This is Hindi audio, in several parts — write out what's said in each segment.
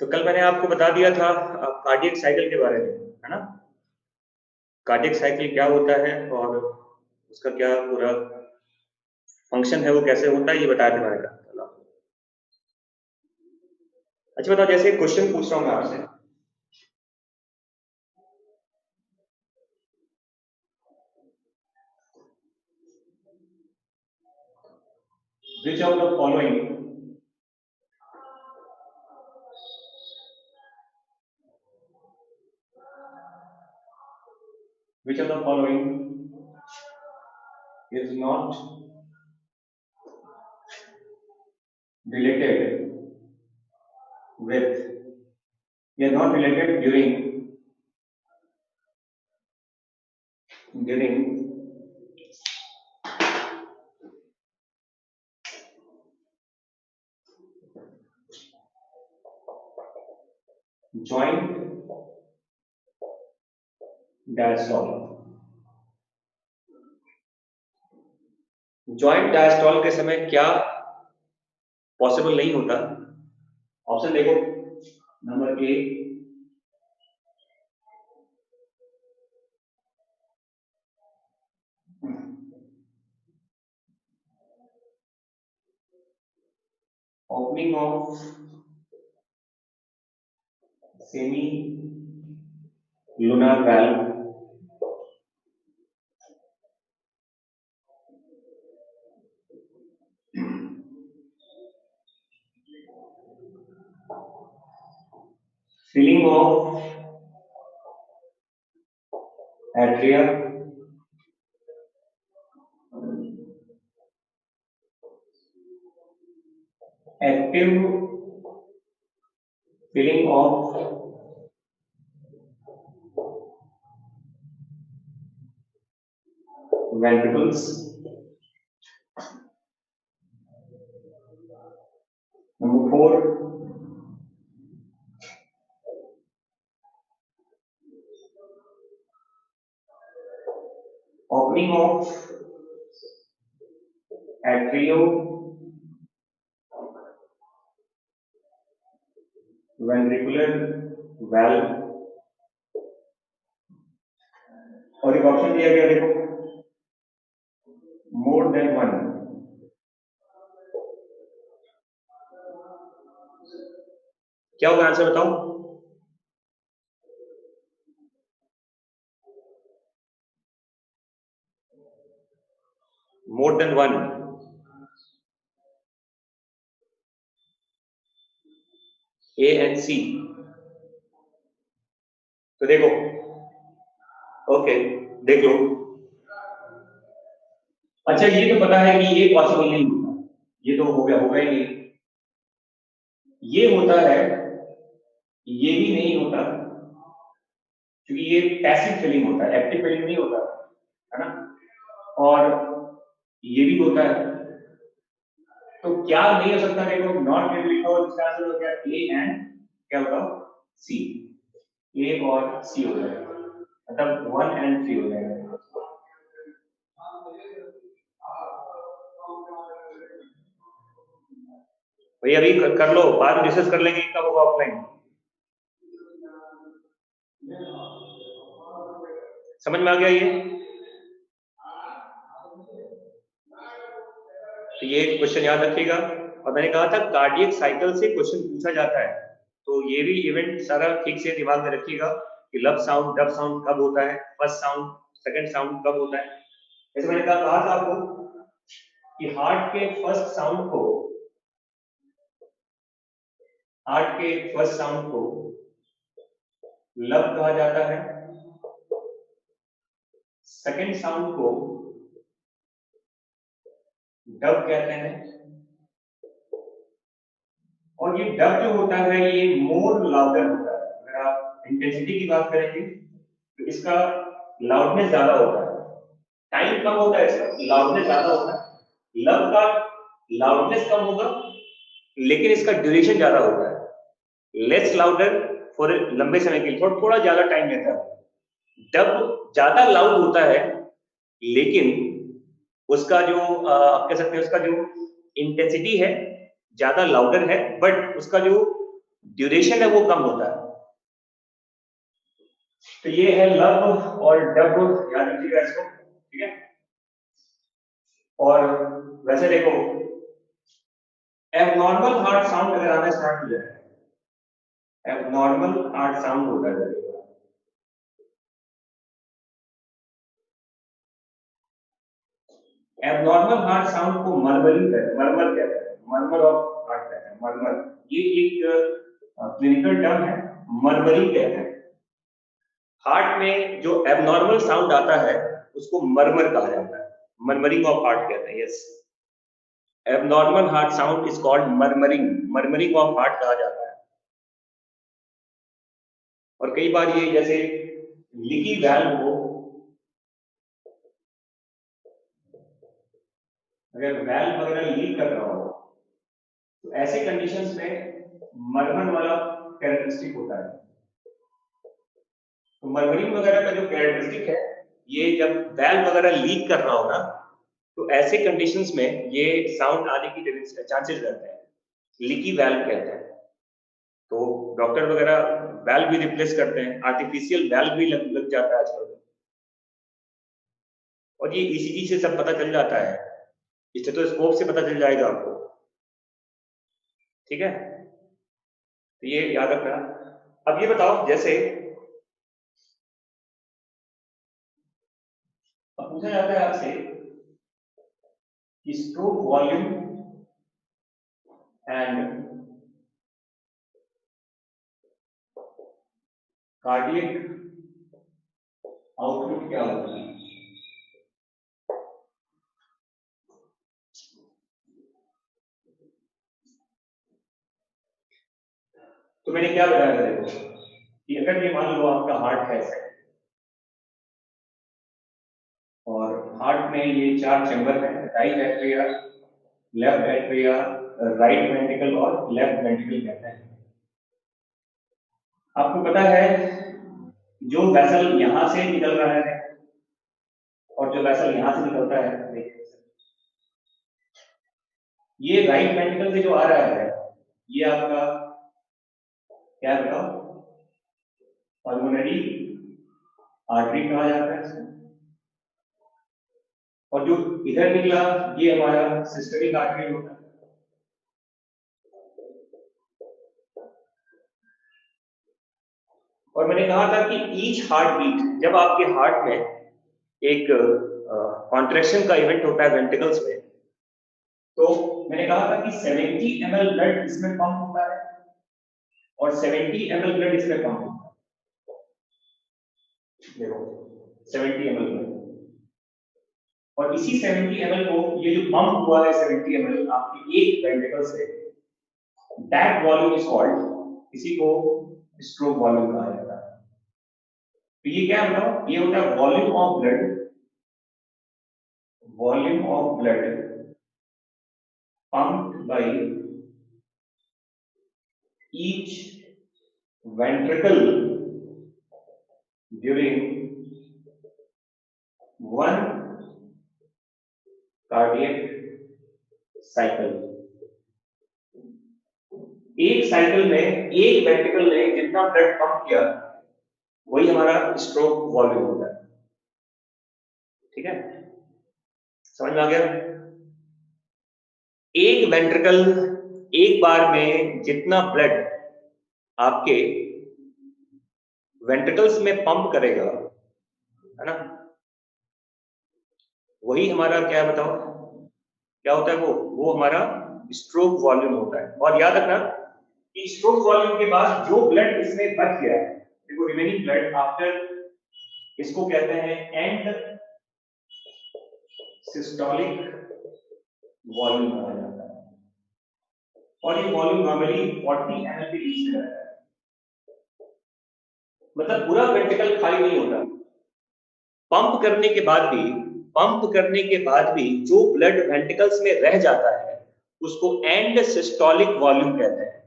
तो कल मैंने आपको बता दिया था कार्डियक साइकिल के बारे में, है ना? कार्डियक साइकिल क्या होता है और उसका क्या पूरा फंक्शन है, वो कैसे होता है, ये बताया था मैंने कल आपको। अच्छा बताओ, जैसे क्वेश्चन पूछ रहा हूँ मैं आपसे, which of the following which of the following is not related with या not related during joint diastole। Joint diastole के समय क्या पॉसिबल नहीं होता? ऑप्शन देखो, number A opening of semi lunar valve, filling of atria, active filling of ventricles, number 4 opening of atrioventricular valve, और एक ऑप्शन दिया गया देखो, मोर देन वन। क्या होगा आंसर बताओ? More than one. A and C. तो देखो, ओके देख लो। अच्छा ये तो पता है कि ये पॉसिबल नहीं होता, ये तो हो गया, होगा ही नहीं। ये होता है, ये भी नहीं होता, क्योंकि ये पैसिव फिलिंग होता है, एक्टिव फिलिंग नहीं होता, है ना? और ये भी होता है, तो क्या नहीं हो सकता? देखो, नॉट गेट लिखा हो, इसका आंसर हो गया ए एंड क्या बताओ? सी। ए और सी हो जाएगा, मतलब 1 एंड 3 हो जाएगा। भाई अभी कर लो, बाद में डिस्कस कर लेंगे कब होगा ऑफलाइन। समझ में आ गया ये? तो ये क्वेश्चन याद रखिएगा। और मैंने कहा था कार्डियक साइकिल से क्वेश्चन पूछा जाता है, तो ये भी इवेंट सारा ठीक से दिमाग में रखिएगा कि लब साउंड डब साउंड कब होता है, फर्स्ट साउंड सेकंड साउंड कब होता है। जैसे मैंने कहा था आपको कि हार्ट के फर्स्ट साउंड को लब कहा जाता है, सेकंड साउंड को डब कहते हैं, और ये डब जो होता है ये मोर लाउडर होता है। अगर आप इंटेंसिटी की बात करेंगे तो इसका लाउडनेस ज्यादा होता है, टाइम कम होता है, इसका लाउडनेस ज्यादा होता है। लब का लाउडनेस कम होगा लेकिन इसका ड्यूरेशन ज्यादा होता है, लेस लाउडर फॉर लंबे समय के लिए, थोड़ा ज्यादा टाइम लेता है। डब ज्यादा लाउड होता है लेकिन उसका जो आप कह सकते हैं उसका जो इंटेंसिटी है ज्यादा लाउडर है, बट उसका जो ड्यूरेशन है वो कम होता है। तो ये है लब और डब, याद रखिएगा इसको, ठीक है। और वैसे देखो, एबनॉर्मल हार्ट साउंड अगर आना स्टार्ट हो जाए, एबनॉर्मल हार्ट साउंड होता है, एबनॉर्मल हार्ट साउंड को मरमरिंग कहते हैं, मरमर कहते हैं, मरमर ऑफ हार्ट कहते हैं, मरमर। ये एक क्लिनिकल टर्म है, मरमरिंग कहते हैं। हार्ट में जो एबनॉर्मल साउंड आता है उसको मरमर कहा जाता है, मरमरिंग ऑफ हार्ट कहते हैं। Yes, abnormal heart sound is called murmuring, murmuring of heart कहा जाता है। और कई बार ये जैसे लीकी वैल्व हो, अगर वैल्व वगैरह लीक कर रहा हो तो ऐसे कंडीशंस में मरमर वाला कैरेक्टरिस्टिक होता है। तो मरमरिंग वगैरह का जो कैरेक्टरिस्टिक है, ये जब वैल्व वगैरह लीक कर रहा हो ना, तो ऐसे कंडीशंस में ये साउंड आने की चांसेस रहते हैं, लीकी वैल्व कहते हैं। तो डॉक्टर वगैरह वैल्व भी रिप्लेस करते हैं, आर्टिफिशियल वैल्व भी लग जाता है आजकल। और ये ईसीजी से सब पता चल जाता है, स्टेथोस्कोप से पता चल जाएगा आपको, ठीक है। तो ये याद रखना। अब ये बताओ, जैसे अब पूछा जाता है आपसे कि stroke volume and cardiac output क्या होता है। तो मैंने क्या बताया था, देखो कि अगर ये मान लो आपका हार्ट है और हार्ट में ये 4 चैम्बर हैं, right atria, left atria, right ventricle और लेफ्ट वेंट्रिकल कहते हैं। आपको पता है जो वेसल यहां से निकल रहा है और जो वेसल यहां से निकलता है, देखिए ये राइट वेंट्रिकल से जो आ रहा है, ये आपका क्या बताओ, पल्मोनरी आर्टरी कहा जाता है इसको। और जो इधर निकला ये हमारा सिस्टमिक आर्टरी होता है। और मैंने कहा था कि ईच हार्ट बीट, जब आपके हार्ट में एक कॉन्ट्रैक्शन का इवेंट होता है वेंट्रिकल्स में, तो मैंने कहा था कि 70 ml ब्लड इसमें पंप होता है और 70 ml ब्लड इसमें पंप होता है। देखो 70 ml ब्लड, और इसी 70 ml को, ये जो पंप हुआ है 70 ml आपके एक वेंट्रिकल से, दैट वॉल्यूम इज कॉल्ड, इसी को स्ट्रोक वॉल्यूम कहा जाता है। तो ये क्या बताओ, ये होता है volume of blood, volume of blood pumped by each ventricle during one cardiac cycle। एक साइकिल में एक वेंट्रिकल ने जितना ब्लड पंप किया वही हमारा स्ट्रोक वॉल्यूम होता है, ठीक है। समझ में आ गया। एक वेंट्रिकल एक बार में जितना ब्लड आपके वेंट्रिकल्स में पंप करेगा, है ना, वही हमारा क्या बताओ, क्या होता है वो हमारा स्ट्रोक वॉल्यूम होता है। और याद रखना कि स्ट्रोक वॉल्यूम के बाद जो ब्लड इसमें बच गया है, देखो रिमेनिंग ब्लड आफ्टर, इसको कहते हैं एंड सिस्टोलिक वॉल्यूम कहा जाता है। और ये वॉल्यूम नॉर्मली 40 ml के बीच में रहता है, मतलब पूरा वेंट्रिकल खाली नहीं होता। पंप करने के बाद भी, पंप करने के बाद भी जो ब्लड वेंट्रिकल्स में रह जाता है उसको एंड सिस्टोलिक वॉल्यूम कहते हैं।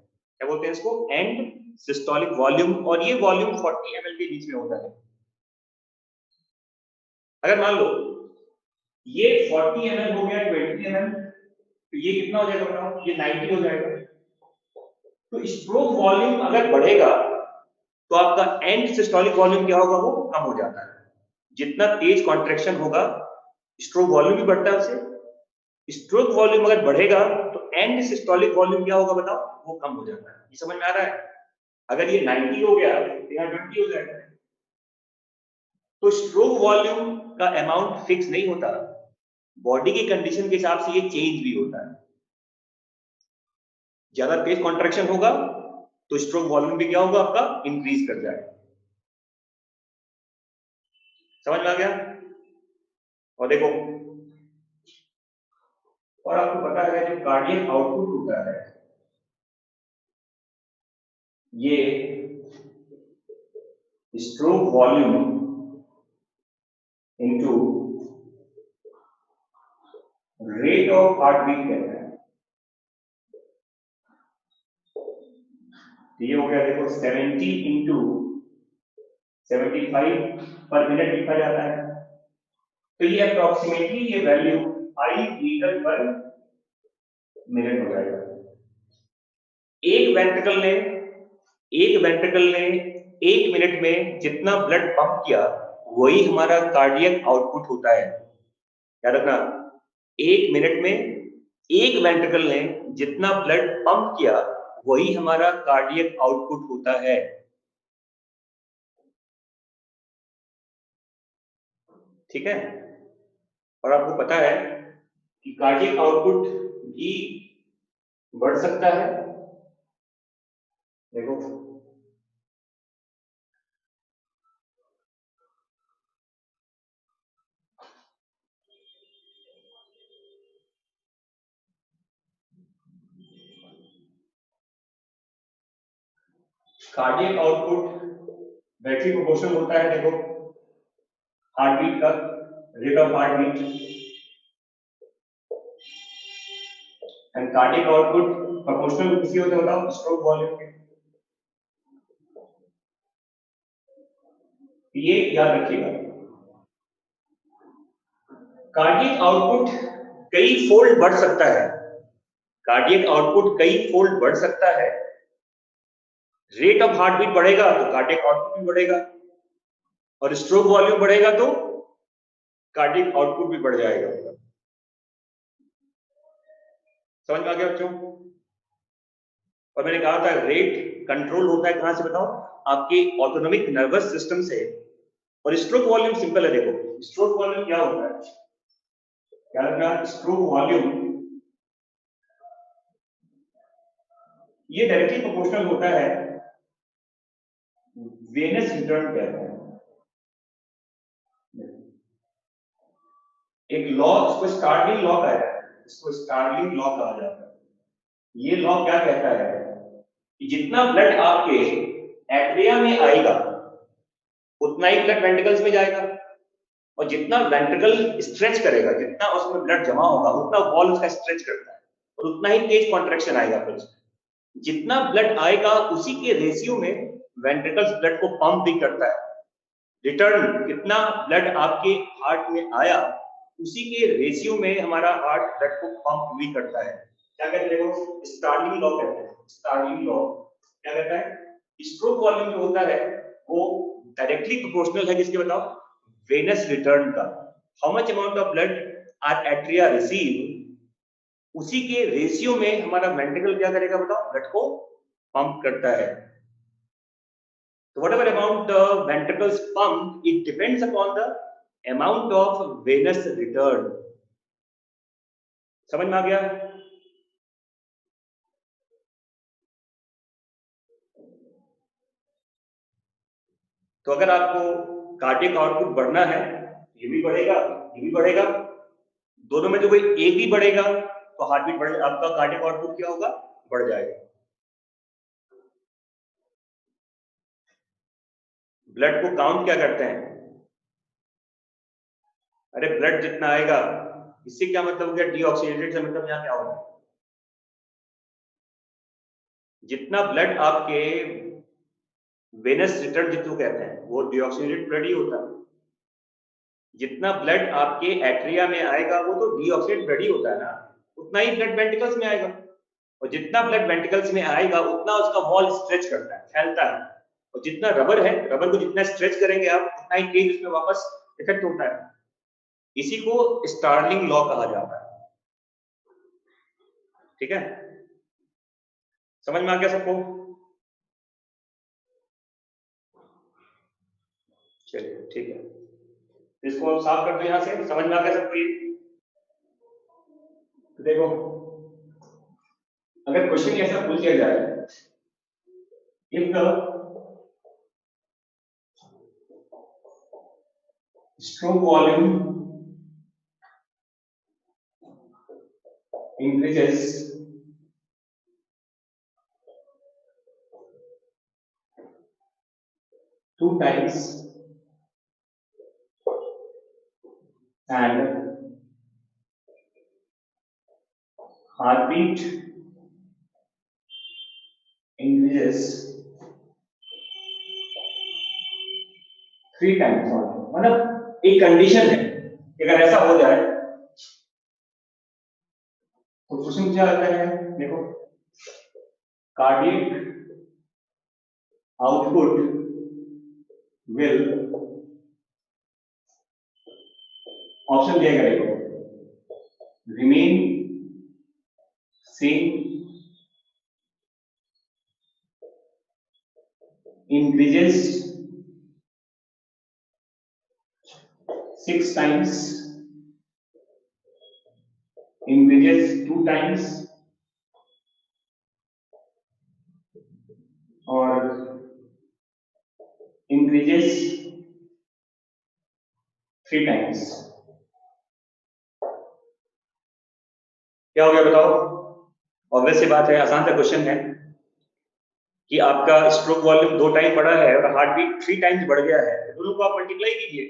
क्या बोलते हैं इसको, एंड सिस्टोलिक वॉल्यूम। और ये वॉल्यूम 40 ml के बीच में होता है। अगर मान लो ये 40 ml हो गया, 20 ml, तो ये कितना हो जाएगा बताओ, ये 90 हो जाएगा। तो स्ट्रोक वॉल्यूम अगर बढ़ेगा तो आपका एंड सिस्टोलिक वॉल्यूम क्या होगा, वो कम हो जाता है। जितना तेज कॉन्ट्रैक्शन होगा स्ट्रोक वॉल्यूम भी बढ़ता है उससे। स्ट्रोक वॉल्यूम अगर बढ़ेगा तो एंड सिस्टोलिक वॉल्यूम क्या होगा बताओ, वो कम हो जाता है। ये समझ में आ रहा है? अगर ये 90 हो गया तो यहाँ 20 हो जाएगा। तो स्ट्रोक वॉल्यूम का अमाउंट फिक्स नहीं होता, बॉडी की कंडीशन के हिसाब से ये चेंज भी होता है। ज्यादा तेज कॉन्ट्रैक्शन होगा तो स्ट्रोक वॉल्यूम भी क्या होगा, आपका इंक्रीज कर जाएगा। समझ में आ गया? और देखो, और आपको पता है जो कार्डियक आउटपुट होता है ये stroke volume into rate of heartbeat कहते हैं। ये हो गया देखो 70 इंटू 75 पर मिनट लिखा जाता है। तो ये अप्रोक्सीमेटली ये वैल्यू 5 लीटर पर मिनट हो जाएगा। एक वेंट्रिकल ने एक मिनट में जितना ब्लड पंप किया वही हमारा कार्डियक आउटपुट होता है। याद रखना, एक मिनट में एक वेंट्रिकल ने जितना ब्लड पंप किया वही हमारा कार्डियक आउटपुट होता है। ठीक है? और आपको पता है कि कार्डियक आउटपुट भी बढ़ सकता है। देखो, कार्डियक आउटपुट डायरेक्टली प्रोपोर्शनल होता है, देखो, हार्ट बीट का, rate of heartbeat. And cardiac output proportional किसी होते बताओ, स्ट्रोक वॉल्यूम के। ये याद रखिएगा, कार्डियक आउटपुट कई फोल्ड बढ़ सकता है। कार्डियक आउटपुट कई फोल्ड बढ़ सकता है। रेट ऑफ हार्ट बीट बढ़ेगा तो कार्डियक आउटपुट भी बढ़ेगा, और स्ट्रोक वॉल्यूम बढ़ेगा तो कार्डियक आउटपुट भी बढ़ जाएगा। समझ में आ गया बच्चों? और मैंने कहा था रेट कंट्रोल होता है कहां से बताओ, आपके ऑटोनॉमिक नर्वस सिस्टम से। और स्ट्रोक वॉल्यूम सिंपल है, देखो स्ट्रोक वॉल्यूम क्या होता है, क्या रखना, स्ट्रोक वॉल्यूम ये डायरेक्टली प्रोपोर्शनल होता है वेनस रिटर्न कहते हैं। एक लॉ, इसको स्टार्लिंग लॉ कहते हैं, इसको स्टार्लिंग लॉ कहा जाता है। ये लॉ क्या कहता है कि जितना ब्लड आपके एट्रिया में आएगा उतना ही ब्लड वेंट्रिकल्स में जाएगा, और जितना वेंट्रिकल स्ट्रेच करेगा, जितना उसमें ब्लड जमा होगा उतना वॉल उसका स्ट्रेच करता है, और उतना ही तेज कॉन्ट्रैक्शन आएगा। फिर जितना ब्लड आएगा उसी के रेशियो में वेंट्रिकल्स ब्लड को पंप भी करता है। रिटर्न कितना ब्लड आपके हार्ट में आया उसी के रेशियो में हमारा हार्ट ब्लड को पंप भी करता है। क्या कहते हैं, स्टार्लिंग लॉ कहते हैं। स्टार्लिंग लॉ क्या कहता है, स्ट्रोक वॉल्यूम जो होता है वो डायरेक्टली प्रोपोर्शनल है किसके बताओ, वेनस रिटर्न का। How much amount of blood are atria receive, उसी के रेशियो में हमारा वेंट्रिकल क्या करेगा बताओ, ब्लड को पंप करता है। So whatever amount the ventricles pump, it depends upon the amount of venous return. समझ में आ गया? तो अगर आपको कार्डियक आउटपुट बढ़ना है, ये भी बढ़ेगा, ये भी बढ़ेगा, दोनों में जो कोई एक भी बढ़ेगा तो हार्ट बीट बढ़, आपका कार्डियक आउटपुट क्या होगा, बढ़ जाएगा। ब्लड को काउंट क्या करते हैं, अरे ब्लड जितना आएगा, इससे क्या मतलब हो गया, डीऑक्सीजनेटेड से मतलब यहाँ क्या होगा, जितना ब्लड आपके वेनस रिटर्न जिसको कहते हैं वो डीऑक्सीजनेटेड ब्लड ही होता है। जितना ब्लड आपके एट्रिया में आएगा वो तो डीऑक्सीजनेटेड ब्लड ही होता है ना, उतना ही ब्लड वेंट्रिकल्स में आएगा। और जितना ब्लड वेंट्रिकल्स में आएगा उतना उसका वॉल स्ट्रेच करता है, फैलता है, और जितना रबर है, रबर को जितना स्ट्रेच करेंगे आप उतना ही तेज उसमें वापस इफेक्ट होता है। इसी को स्टार्लिंग लॉ कहा जाता है। ठीक है, समझ में आ गया सबको? चलिए ठीक है, इसको साफ कर दो यहां से। समझ में आ गया सबको ये? तो देखो, अगर क्वेश्चन ऐसा पूछ दिया जाए, if the stroke volume increases two times and heartbeat increases 3 times। मतलब एक कंडीशन है कि अगर ऐसा हो जाए तो क्वेश्चन क्या आता है, देखो, कार्डियक आउटपुट विल, ऑप्शन दिया करेगा, remain same, increases 6 times, increases 2 times, और increases 3 times। क्या हो गया बताओ? ऑब्वियस सी बात है, आसान सा क्वेश्चन है कि आपका स्ट्रोक वॉल्यूम 2 टाइम बढ़ा है और हार्ट बीट 3 टाइम्स बढ़ गया है, दोनों को आप मल्टीप्लाई कीजिए,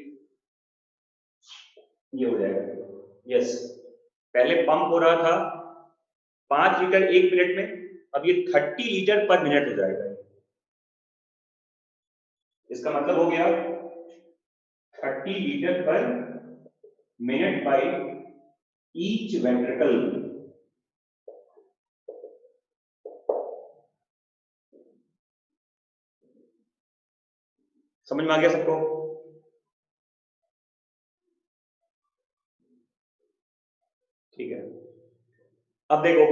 ये हो जाएगा। यस, पहले पंप हो रहा था 5 लीटर 1 मिनट में, अब ये 30 लीटर पर मिनट हो जाएगा। इसका मतलब हो गया 30 लीटर पर मिनट बाय ईच वेंट्रिकल। समझ में आ गया सबको? ठीक है, अब देखो,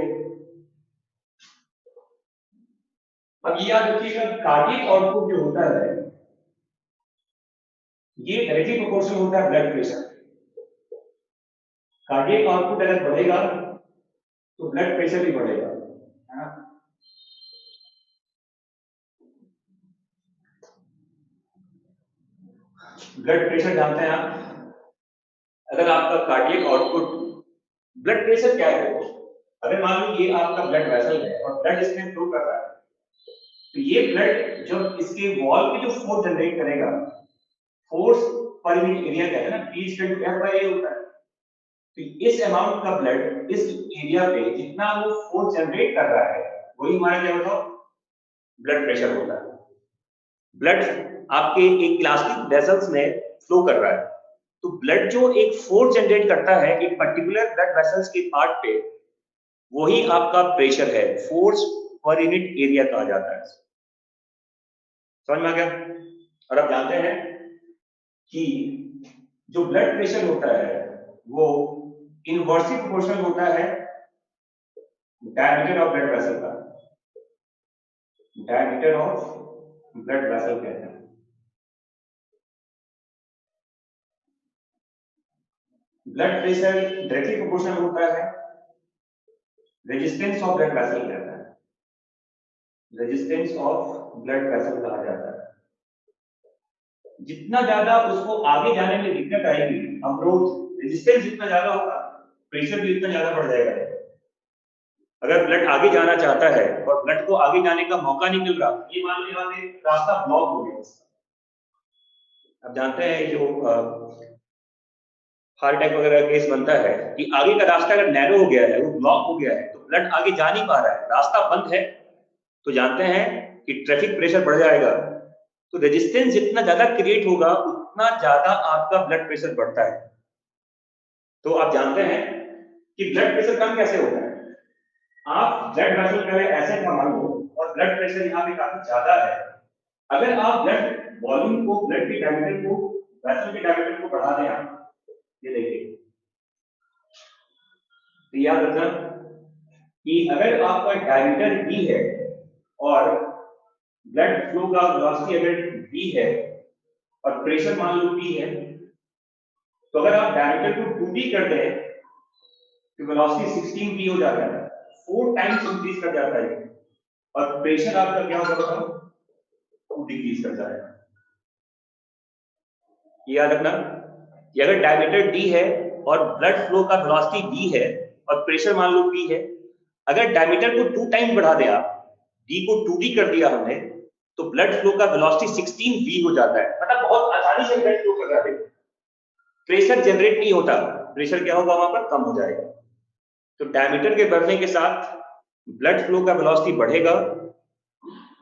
अब ये याद रखिएगा, कार्डियक आउटपुट जो होता है ये डायरेक्टली प्रोपोर्शनल होता है ब्लड प्रेशर। कार्डियक आउटपुट अगर बढ़ेगा तो ब्लड प्रेशर भी बढ़ेगा, है ना? ब्लड प्रेशर जानते हैं आप? अगर आपका कार्डियक आउटपुट, ब्लड प्रेशर क्या है? अगर मान लो ये आपका ब्लड वेसल है और ब्लड इसमें फ्लो कर रहा है, तो ये ब्लड जो इसके वॉल पे जो फोर्स जनरेट करेगा, फोर्स पर यूनिट एरिया कहते हैं ना, P = F/A होता है। तो इस अमाउंट का ब्लड इस एरिया पे जितना वो फोर्स जनरेट कर रहा है, वही हमारा क्या बताओ, ब्लड प्रेशर होता है। ब्लड आपके एक इलास्टिक वेसल्स में फ्लो कर रहा है, तो ब्लड जो एक फोर्स जनरेट करता है एक पर्टिकुलर ब्लड वेसल्स के पार्ट पे, वही आपका प्रेशर है, फोर्स पर यूनिट एरिया कहा जाता है। समझ में आ गया? और आप जानते हैं कि जो ब्लड प्रेशर होता है वो इनवर्सली प्रोपोर्शनल होता है डायमीटर ऑफ ब्लड वेसल का। डायमीटर ऑफ ब्लड वेसल कहते हैं। ब्लड प्रेशर डायरेक्टली प्रोपोर्शनल होता है रेजिस्टेंस ऑफ ब्लड वेसल कहता है, रेजिस्टेंस ऑफ ब्लड वेसल कहा जाता है। जितना ज्यादा उसको आगे जाने में दिक्कत आएगी, अवरोध, रेजिस्टेंस जितना ज्यादा होगा, प्रेशर भी उतना ज्यादा बढ़ जाएगा। अगर ब्लड आगे जाना चाहता है और ब्लड को आगे जाने का मौका नहीं मिल रहा, ये मान लो यहाँ पे रास्ता ब्लॉक हो गया। अब जानते हैं जो हार्ट अटैक वगैरह केस बनता है कि आगे का रास्ता अगर नैरो हो गया है, वो ब्लॉक हो गया है, तो ब्लड आगे जा नहीं पा रहा है, रास्ता बंद है, तो जानते हैं कि ट्रैफिक प्रेशर बढ़ जाएगा। तो रेजिस्टेंस जितना ज्यादा क्रिएट होगा उतना ज्यादा आपका ब्लड प्रेशर बढ़ता है। तो आप जानते हैं कि ब्लड प्रेशर कम कैसे होता है? आप ब्लड वेसल का ऐसे का मान लो और ब्लड प्रेशर यहाँ पे काफी ज्यादा है, अगर आप ब्लड वॉल्यूम को, ब्लड के डायमीटर को, वेसल के डायमीटर को बढ़ा दें आप, ये देखिए, तो याद रखना कि अगर आपका डायमीटर डी है और ब्लड फ्लो का वेलोसिटी अगर डी है और प्रेशर मान लो पी है, तो अगर आप डायमीटर को 2d कर दें तो वेलोसिटी 16 v हो जाता है, 4 टाइम्स इंक्रीज कर जाता है, और प्रेशर आपका क्या होगा बताओ, डिक्रीज कर जाएगा। याद रखना कि अगर डायमीटर डी है और ब्लड फ्लो का वेलोसिटी v है और प्रेशर मान लो p है, अगर डायमीटर को 2 टाइम बढ़ा दिया, d को 2d कर दिया हमने, तो ब्लड फ्लो का वेलोसिटी 16 v हो जाता है, मतलब बहुत आसानी से ब्लड फ्लो कर जाता है, प्रेशर जनरेट नहीं होता, प्रेशर क्या होगा वहां पर कम हो जाएगा। तो डायमीटर के बढ़ने के साथ ब्लड फ्लो का वेलोसिटी बढ़ेगा,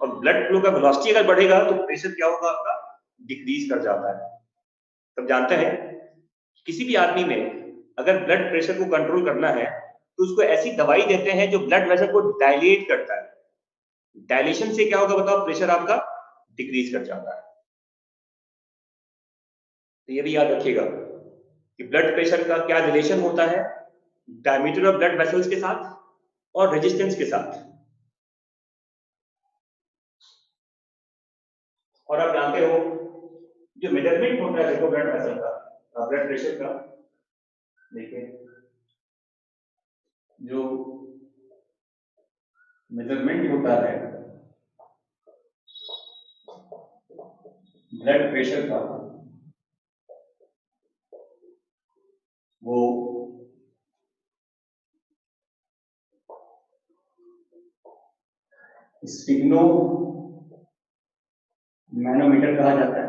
और ब्लड फ्लो का वेलोसिटी अगर बढ़ेगा तो प्रेशर क्या होगा आपका, डिक्रीज कर जाता है। तब जानते हैं किसी भी आदमी में अगर ब्लड प्रेशर को कंट्रोल करना है तो उसको ऐसी दवाई देते हैं जो ब्लड प्रेशर को डायलेट करता है, डायलेशन से क्या होगा बताओ, प्रेशर आपका डिक्रीज कर जाता है। तो ये भी याद रखिएगा कि ब्लड प्रेशर का क्या रिलेशन होता है डायमीटर ऑफ ब्लड वेसल्स के साथ और रेजिस्टेंस के साथ। और आप जानते हो जो मेजरमेंट होता है देखो ब्लड वेसल का, ब्लड प्रेशर का, देखिए जो मेजरमेंट होता है ब्लड प्रेशर का, वो स्टिग्नो मैनोमीटर कहा जाता है।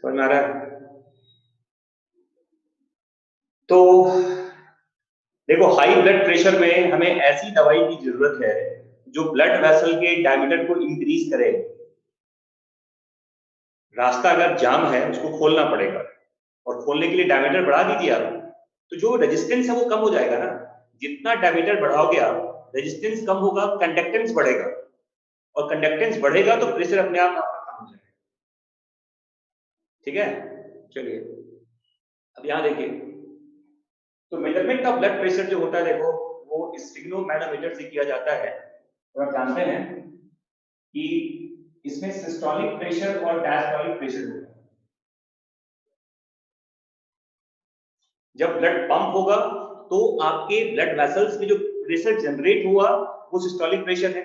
समझ में आ रहा है? तो देखो हाई ब्लड प्रेशर में हमें ऐसी दवाई की जरूरत है जो ब्लड वेसल के डायमीटर को इंक्रीज करे। रास्ता अगर जाम है उसको खोलना पड़ेगा, और खोलने के लिए डायमीटर बढ़ा दीजिए आप, तो जो रेजिस्टेंस है वो कम हो जाएगा ना। जितना डायमीटर बढ़ाओगे आप, रेजिस्टेंस कम होगा, कंडक्टेंस बढ़ेगा, और कंडक्टेंस बढ़ेगा तो प्रेशर अपने आप आपका कम हो जाएगा। ठीक है, चलिए अब यहां देखिए, तो मेजरमेंट ऑफ ब्लड प्रेशर जो होता है देखो, वो स्टिग्नोमैनोमीटर से किया जाता है। और आप जानते हैं कि इसमें सिस्टोलिक प्रेशर और डायस्टोलिक प्रेशर होता है। जब ब्लड पंप होगा तो आपके ब्लड वेसल्स में जो प्रेशर जनरेट हुआ वो सिस्टोलिक प्रेशर है।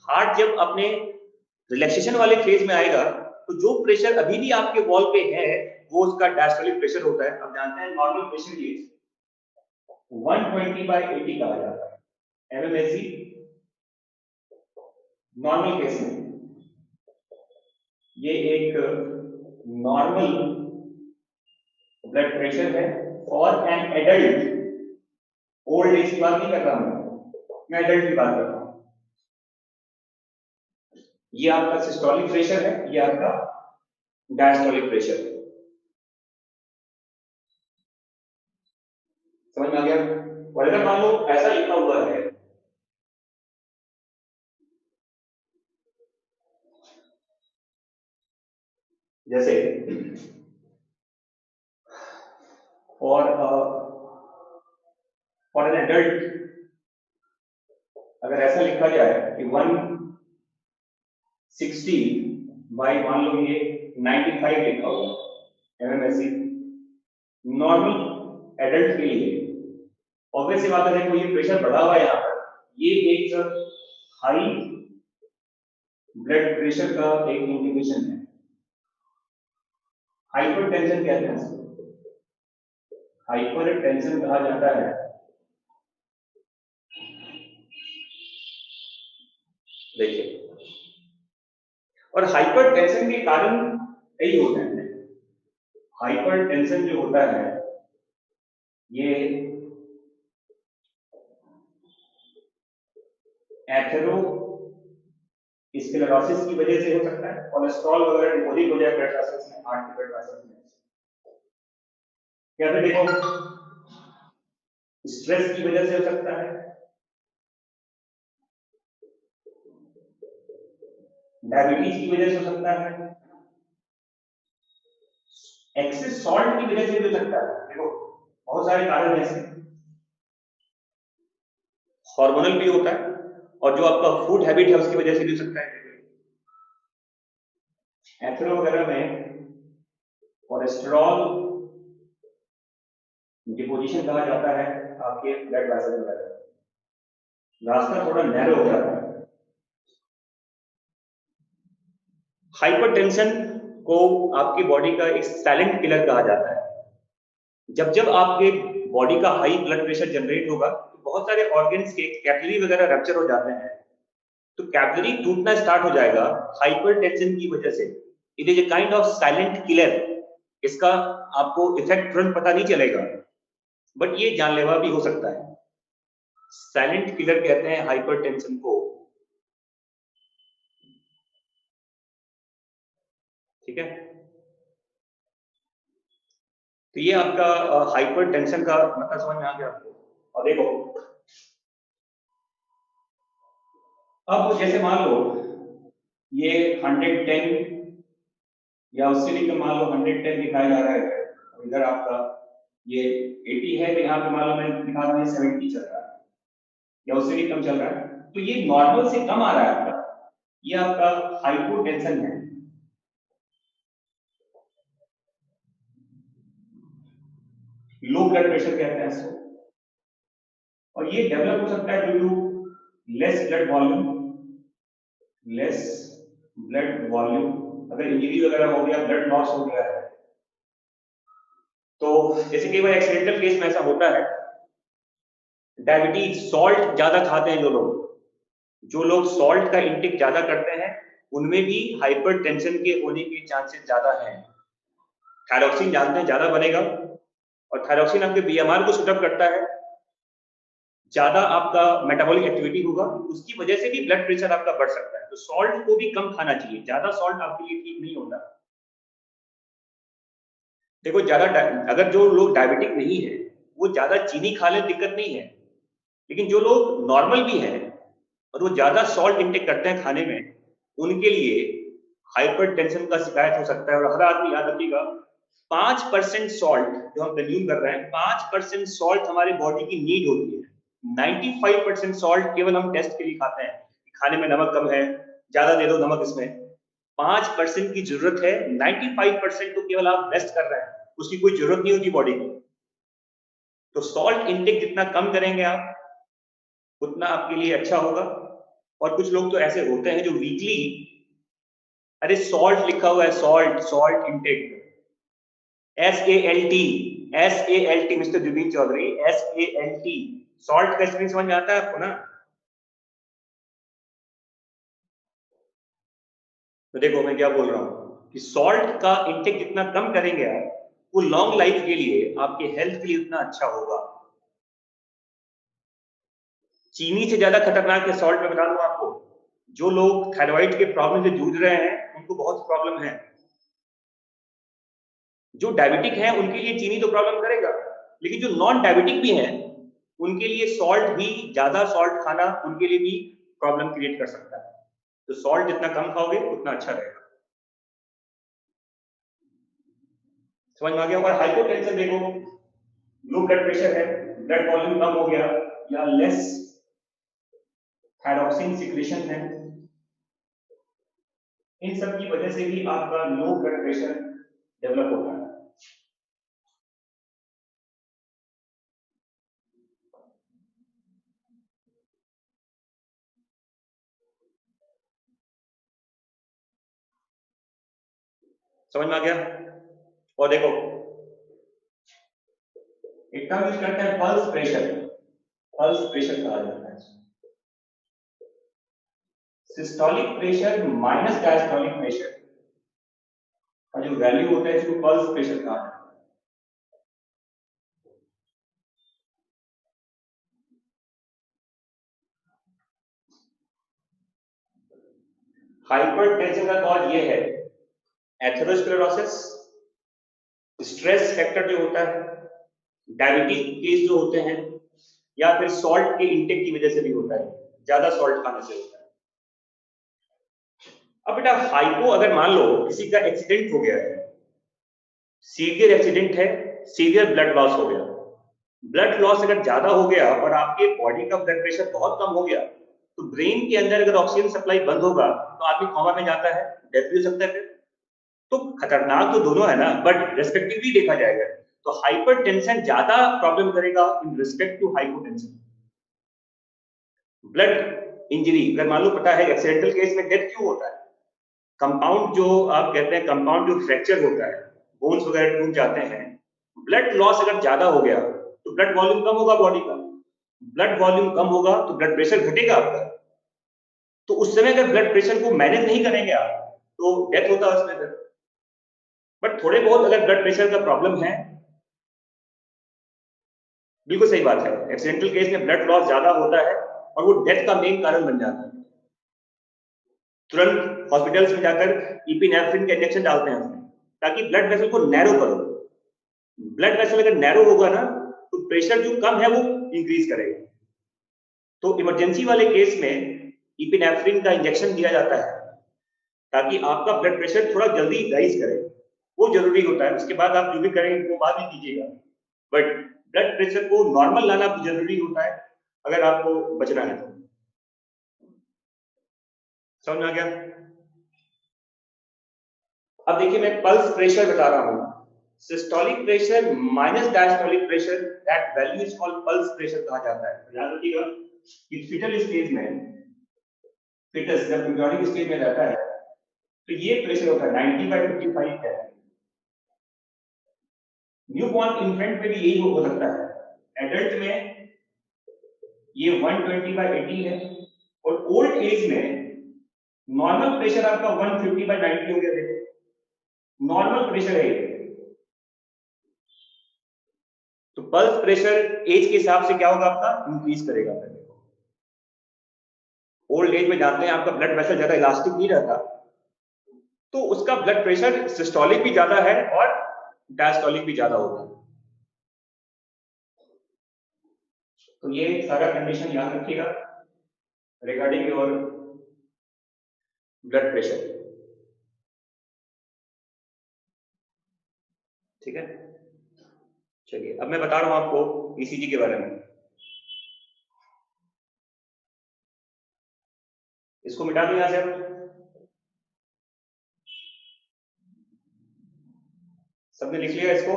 हार्ट जब अपने रिलैक्सेशन वाले फेज में आएगा तो जो प्रेशर अभी भी आपके वॉल पे है वो उसका डायस्टोलिक प्रेशर होता है। अब जानते हैं नॉर्मल प्रेशर ये 120/80 कहा जाता है एमएमएसी नॉर्मल केस में। ये एक नॉर्मल ब्लड प्रेशर है for an adult. Old age की बात नहीं कर रहा मैं एडल्ट की बात कर रहा हूं। ये आपका सिस्टोलिक प्रेशर है, ये आपका डायस्टोलिक प्रेशर है। समझ में आ गया? और अगर मान लो ऐसा लिखा हुआ है जैसे फॉर एन एडल्ट, अगर ऐसा लिखा जाए कि 160 बाई मान लो ये 95 लिखा हुआ एमएमएससी नॉर्मल एडल्ट के लिए, ऑब्वियस सी बात है देखो ये प्रेशर बढ़ा हुआ है यहाँ पर, ये एक हाई ब्लड प्रेशर का एक इंडिकेशन है। हाइपरटेंशन कहते हैं इसको, हाइपरटेंशन कहा जाता है। देखिए, और हाइपरटेंशन के कारण कई होते हैं। हाइपरटेंशन जो होता है ये एथेरो स्क्लेरोसिस की वजह से हो सकता है, कोलेस्ट्रॉल वगैरह डिपॉजिट हो जाए ब्लड वेसल्स में, हार्ट के ब्लड वेसल्स में। या फिर देखो स्ट्रेस की वजह से हो सकता है, डायबिटीज की वजह से हो सकता है, एक्सेस सॉल्ट की वजह से भी हो सकता है। देखो बहुत सारे कारण ऐसे, हार्मोनल भी होता है, और जो आपका फूड हैबिट है उसकी वजह से भी हो सकता है। एथेरो वगैरह में कोलेस्ट्रॉल डिपोजिशन कहा जाता है आपके ब्लड वेसल वगैरह, रास्ता थोड़ा नैरो हो जाता है। हाइपरटेंशन को आपकी बॉडी का एक साइलेंट किलर कहा जाता है। जब जब आपके बॉडी का हाई ब्लड प्रेशर जनरेट होगा तो बहुत सारे ऑर्गन्स के कैपिलरी वगैरह रप्चर हो जाते हैं, तो कैपिलरी टूटना स्टार्ट हो जाएगा हाइपरटेंशन की वजह से। It is a kind of silent killer. इसका आपको इफेक्ट तुरंत पता नहीं चलेगा, बट ये जानलेवा भी हो सकता है। साइलेंट किलर कहते हैं हाइपरटेंशन को, ठीक है। तो ये आपका हाइपरटेंशन का मतलब समझ में आ गया आपको। और देखो अब जैसे मान लो ये 110 या उससे भी कम, मान लो 110 दिखाया जा रहा है, इधर आपका ये 80 है, तो यहाँ पे मान लो मैं दिखा रहा हूँ 70 चल रहा है या उससे भी कम चल रहा है, तो ये नॉर्मल से कम आ रहा है आपका, ये आपका हाइपोटेंशन है। लो ब्लड प्रेशर कहते हैं इसको, और ये डेवलप हो सकता है due to less blood volume. Less blood volume, अगर इंजरी वगैरह हो गया, ब्लड लॉस हो गया है, तो जैसे कई बार एक्सीडेंटल केस में ऐसा होता है, डायबिटीज, सॉल्ट ज्यादा खाते हैं जो लोग सॉल्ट का इंटेक ज्यादा करते हैं उनमें भी हाइपरटेंशन के होने के चांसेस ज्यादा हैं। थायरॉक्सिन जानते हैं ज्यादा बनेगा, और थायरॉक्सिन आपके बीएमआर को सुटअप करता है, ज्यादा आपका मेटाबॉलिक एक्टिविटी होगा, उसकी वजह से भी ब्लड प्रेशर आपका बढ़ सकता है। तो सॉल्ट को भी कम खाना चाहिए, ज्यादा सॉल्ट आपके लिए ठीक नहीं होता। देखो ज्यादा अगर जो लोग डायबिटिक नहीं है वो ज्यादा चीनी खा ले दिक्कत नहीं है, लेकिन जो लोग नॉर्मल भी हैं और वो ज्यादा सॉल्ट इंटेक करते हैं खाने में, उनके लिए हाइपरटेंशन का शिकायत हो सकता है। और हर आदमी याद रखिएगा 5% सॉल्ट जो हम कंज्यूम कर रहे हैं, 5% सॉल्ट हमारे बॉडी की नीड होती है। 95% सॉल्ट केवल हम टेस्ट के लिए खाते हैं, खाने में नमक कम है, ज्यादा दे दो नमक इसमें। 5% की जरूरत है, 95% तो केवल आप वेस्ट कर रहे हैं, उसकी कोई जरूरत नहीं होती बॉडी की। तो सॉल्ट इंटेक जितना कम करेंगे आप उतना आपके लिए अच्छा होगा। और कुछ लोग तो ऐसे होते हैं जो वीकली, अरे सॉल्ट लिखा हुआ है, salt salt intake, SALT, SALT mister Zubeen Chaudhary, SALT, salt का स्पेलिंग समझ में आता है आपको ना? तो देखो मैं क्या बोल रहा हूँ कि सॉल्ट का इंटेक जितना कम करेंगे आप, वो लॉन्ग लाइफ के लिए आपके हेल्थ के लिए उतना अच्छा होगा। चीनी से ज्यादा खतरनाक है सॉल्ट, में बता दूं आपको। जो लोग थायराइड के प्रॉब्लम से जूझ रहे हैं उनको बहुत प्रॉब्लम है। जो डायबिटिक है उनके लिए चीनी तो प्रॉब्लम करेगा, लेकिन जो नॉन डायबिटिक भी हैं उनके लिए सॉल्ट भी, ज्यादा सॉल्ट खाना उनके लिए भी प्रॉब्लम क्रिएट कर सकता है। तो सॉल्ट जितना कम खाओगे उतना अच्छा रहेगा। समझ में आ गया? और हाइपोटेंशन देखो, लो ब्लड प्रेशर है, ब्लड वॉल्यूम कम हो गया, या लेस थायरॉक्सिन सिक्रेशन है, इन सब की वजह से भी आपका लो ब्लड प्रेशर डेवलप होता है। समझ में आ गया? और देखो एक टर्म यूज करते हैं पल्स प्रेशर, पल्स प्रेशर कहा जाता है। Systolic pressure minus diastolic pressure का जो वैल्यू होता है इसको पल्स प्रेशर कहा जाता है। हाइपरटेंशन का कॉज ये है एथेरोस्क्लेरोसिस, स्ट्रेस फैक्टर जो होता है, डायबिटीज केस जो होते हैं, या फिर सॉल्ट के इंटेक की वजह से भी होता है, ज्यादा सॉल्ट खाने से होता है। अब बेटा हाइपो अगर मान लो किसी का एक्सीडेंट हो गया है, सीवियर एक्सीडेंट है, सीवियर ब्लड लॉस हो गया, ब्लड लॉस अगर ज्यादा हो गया और आपके बॉडी का ब्लड प्रेशर बहुत कम हो गया, तो ब्रेन के अंदर अगर ऑक्सीजन सप्लाई बंद होगा तो आदमी कोमा में जाता है, डेथ भी हो सकता है फिर। तो खतरनाक तो दोनों है ना, बट रेस्पेक्टिवली देखा जाएगा तो हाइपरटेंशन ज्यादा प्रॉब्लम करेगा in respect to hypotension. Blood injury अगर मान लो पता है एक्सीडेंटल केस में डेथ क्यों होता है, कंपाउंड जो आप कहते हैं कंपाउंड जो फ्रैक्चर होता है, बोन्स वगैरह टूट जाते हैं, ब्लड लॉस अगर ज्यादा हो गया तो ब्लड वॉल्यूम कम होगा बॉडी का, ब्लड वॉल्यूम कम होगा तो ब्लड प्रेशर घटेगा आपका, तो उस समय अगर ब्लड प्रेशर को मैनेज नहीं करेंगे आप तो डेथ होता है उसमें फिर। बट थोड़े बहुत अगर ब्लड प्रेशर का प्रॉब्लम है, बिल्कुल सही बात है, एक्सीडेंटल केस में ब्लड लॉस ज्यादा होता है और वो डेथ का मेन कारण बन जाता है। तुरंत हॉस्पिटल्स में जाकर इपिनेफ्रिन का इंजेक्शन डालते हैं उसमें, ताकि ब्लड वेसल को नैरो करो। ब्लड वेसल अगर नैरो होगा ना तो प्रेशर जो कम है वो इंक्रीज करेगा। तो इमरजेंसी वाले केस में इपिनेफ्रिन का इंजेक्शन दिया जाता है ताकि आपका ब्लड प्रेशर थोड़ा जल्दी राइज करे, वो जरूरी होता है। उसके बाद आप जो भी करेंगे वो बाद में कीजिएगा, बट ब्लड प्रेशर को नॉर्मल लाना जरूरी होता है अगर आपको बचना है तो। समझ में आ गया? अब देखिए मैं पल्स प्रेशर बता रहा हूं, systolic pressure minus diastolic pressure, that value is called pulse pressure कहा जाता है। याद रखिएगा कि फीटल स्टेज में, फीटस जब एम्ब्रियोनिक स्टेज में रहता है तो ये प्रेशर होता है 90/55 है। न्यू बॉर्न इन्फेंट में भी यही हो सकता है, एडल्ट में ये 120/80 है, और ओल्ड एज में नॉर्मल प्रेशर आपका 150/90 हो गया। देखो नॉर्मल प्रेशर है ये। तो पल्स प्रेशर एज के हिसाब से क्या होगा आपका, इंक्रीज करेगा। ओल्ड एज में जानते हैं आपका ब्लड प्रेशर ज्यादा इलास्टिक नहीं रहता, तो उसका ब्लड प्रेशर सिस्टोलिक भी ज्यादा है और डायस्टोलिक भी ज्यादा होता है। तो ये सारा कंडीशन याद रखिएगा रिगार्डिंग योर ब्लड प्रेशर। ठीक है, चलिए अब मैं बता रहा हूं आपको ईसीजी के बारे में। इसको मिटा दो यहां से, सबने लिख लिया इसको?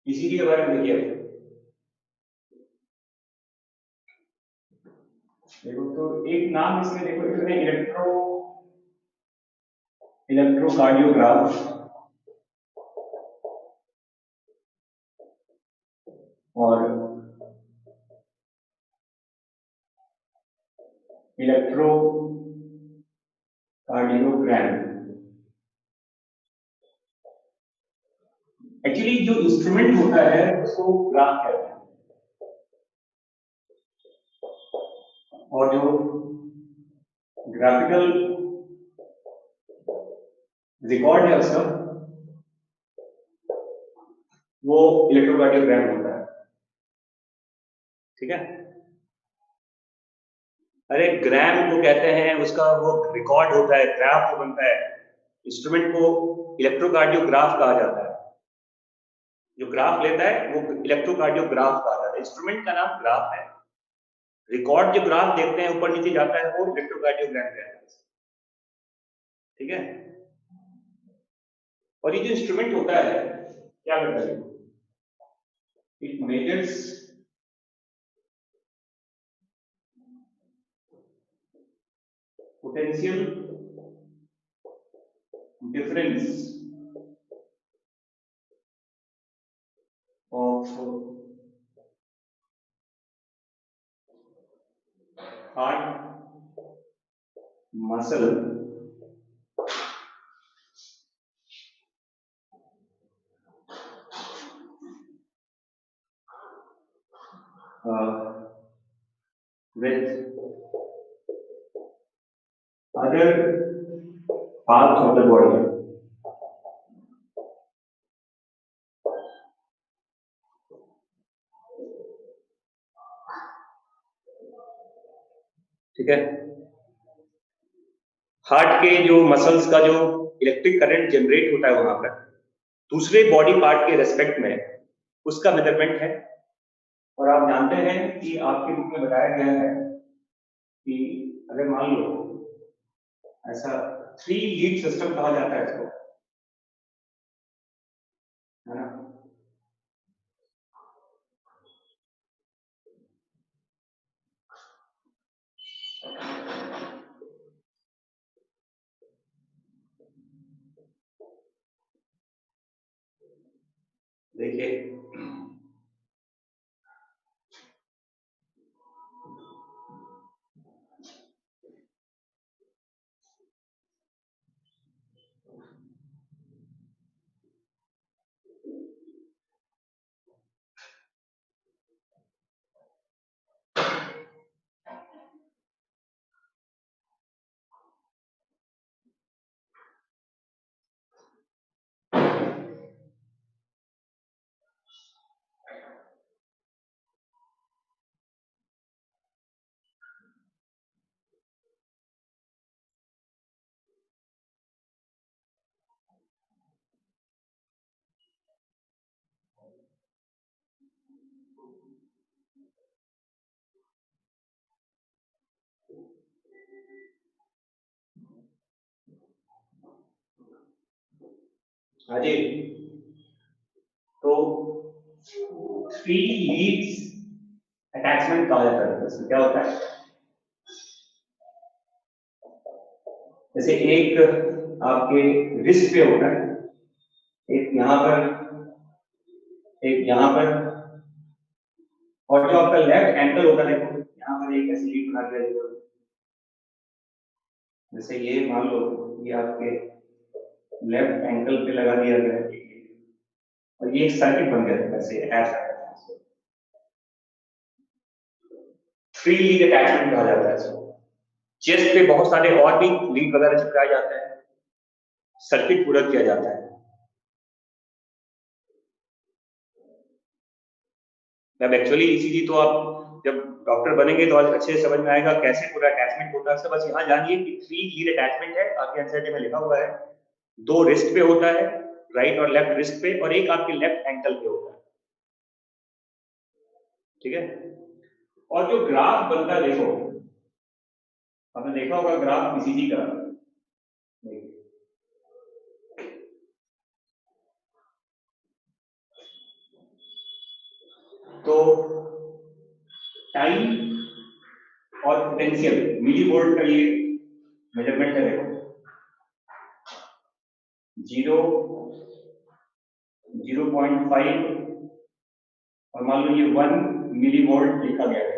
ईसीजी के बारे में लिखिए। देखो तो एक नाम इसमें देखो, इसमें इलेक्ट्रोकार्डियोग्राफ और इलेक्ट्रोकार्डियोग्राम। एक्चुअली जो इंस्ट्रूमेंट होता है उसको ग्राफ कहते हैं, और जो ग्राफिकल रिकॉर्ड है उसका वो इलेक्ट्रोकार्डियोग्राम होता है। ठीक है, अरे ग्राम को कहते हैं, उसका वो रिकॉर्ड होता है, ग्राफ जो बनता है, इंस्ट्रूमेंट को इलेक्ट्रोकार्डियोग्राफ कहा जाता है। जो ग्राफ लेता है वो इलेक्ट्रोकार्डियोग्राफ कहा जाता है, इंस्ट्रूमेंट का नाम ग्राफ है। रिकॉर्ड जो ग्राफ देखते हैं ऊपर नीचे जाता है वो इलेक्ट्रोकार्डियोग्राम कहते हैं। ठीक है, और ये जो इंस्ट्रूमेंट होता है क्या करता है, it measures potential difference of heart muscle with other parts of the body. ठीक है, हार्ट के जो मसल्स का जो इलेक्ट्रिक करंट जनरेट होता है वहां पर दूसरे बॉडी पार्ट के रेस्पेक्ट में उसका मेजरमेंट है। और आप जानते हैं कि आपके बुक में बताया गया है कि अगर मान लो ऐसा 3 लीड सिस्टम कहा जाता है इसको, है ना। देखिए हाँ जी, तो 3 लीड्स अटैचमेंट कहा जाता है। इसमें क्या होता है, जैसे एक आपके रिस्ट पे होता है, एक यहाँ पर, एक यहाँ पर, और जो आपका लेफ्ट एंकल होता है देखो यहाँ पर एक ऐसी लीड बना दिया जाएगा। जैसे ये मान लो ये आपके लेफ्ट एंकल पे लगा दिया गया है और ये एक सर्किट बन गया था ऐसे ऐसा 3 लीड अटैचमेंट कहा जाता है इसको। चेस्ट पे बहुत सारे और भी लीड वगैरह चिपकाए जाते हैं, सर्किट पूरा किया जाता है। अब एक्चुअली ईसीजी तो आप जब डॉक्टर बनेंगे तो अच्छे से समझ में आएगा कैसे पूरा अटैचमेंट होता है। बस यहाँ जानिए कि 3 लीड अटैचमेंट है, आपके एनसीईआरटी में लिखा हुआ है। 2 रिस्ट पे होता है, राइट और लेफ्ट रिस्ट पे, और एक आपके लेफ्ट एंकल पे होता है। ठीक है, और जो ग्राफ बनता है देखो, आपने देखा होगा ग्राफ ईसीजी का, तो टाइम और पोटेंशियल मिली वोल्ट का ये मेजरमेंट है देखो, 0.5 और मान लो ये 1 मिली वोल्ट लिखा गया है।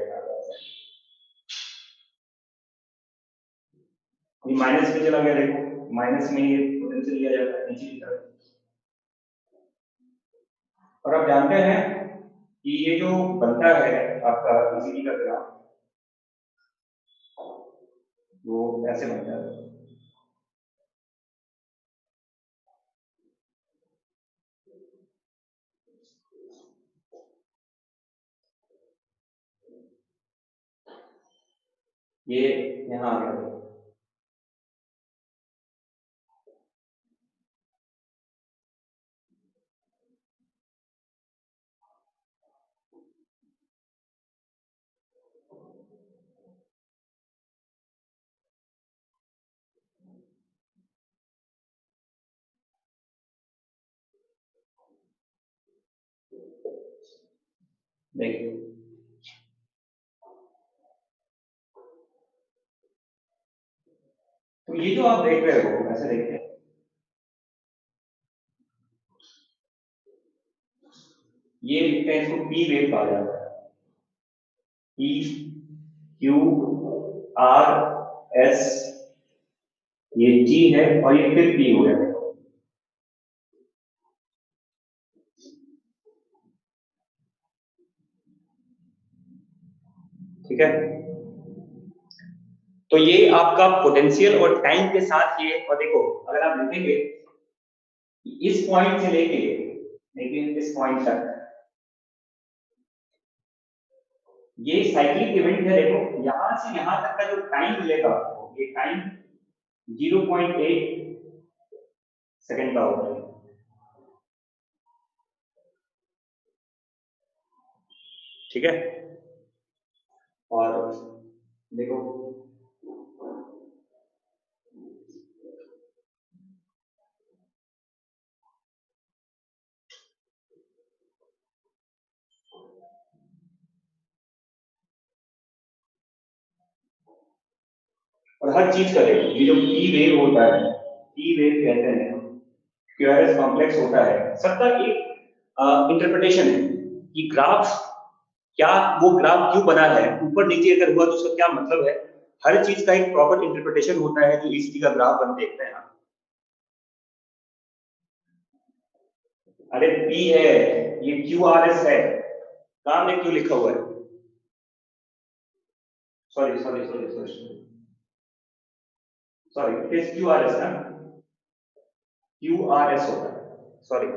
ये माइनस में चला गया देखो, माइनस में ये पोटेंशियल लिया जाता है नीचे की तरफ। और आप जानते हैं कि ये जो बनता है आपका ईसीजी का ग्राफ, वो ऐसे बनता है। ये यहाँ आ गया, देखिए तो ये जो आप देख रहे हो ऐसे देखते हैं, ये लिखते हैं, इसको पी वेव कहा जाता है। पी क्यू आर एस, ये जी है और ये फिर पी हो गया। ठीक है। तो ये आपका पोटेंशियल और टाइम के साथ ये, और देखो अगर आप देखेंगे इस पॉइंट से लेके लेकिन इस पॉइंट तक ये साइक्लिक इवेंट है। देखो यहां से यहां तक का जो टाइम मिलेगा आपको, ये टाइम 0.8 सेकंड का होगा। ठीक है। और देखो और हर चीज का देखो, ये जो पी वेव होता है, पी वेव कहते हैं, क्यूआरएस कॉम्प्लेक्स होता है, सबका एक इंटरप्रिटेशन है कि ग्राफ क्या, वो ग्राफ क्यों बना है, ऊपर नीचे अगर हुआ तो उसका क्या मतलब है। हर चीज का एक प्रॉपर इंटरप्रिटेशन होता है जो ईसीजी का ग्राफ बन देखते हैं। अरे पी है, ये क्यूआरएस है, काम में क्यों लिखा हुआ है, sorry sorry sorry sorry sorry, it is QRS ना, क्यूआरएस होता है, sorry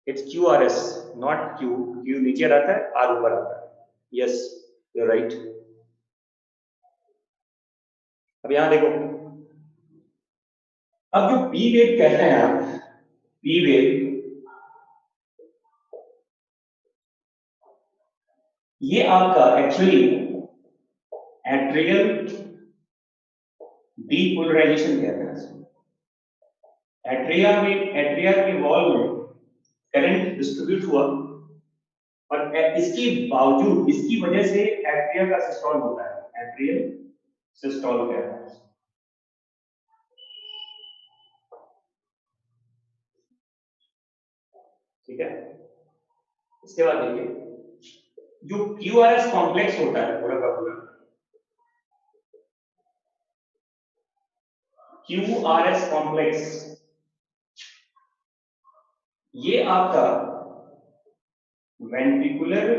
it's QRS not Q, Q नीचे रहता है, आर ऊपर आता है। Yes you are right. अब यहां देखो, अब जो पी वेव कहते हैं आप, पी वेव, ये आपका एक्चुअली एट्रियल डीपोलराइजेशन कहते हैं। एट्रिया के वॉल में करंट डिस्ट्रीब्यूट हुआ और इसके बावजूद, इसकी वजह से एट्रिया का सिस्टोल होता है, एट्रियल सिस्टोल कहते हैं। ठीक है। इसके बाद देखिए जो क्यूआरएस कॉम्प्लेक्स होता है पूरा का पूरा, क्यूआरएस कॉम्प्लेक्स, ये आपका वेंट्रिकुलर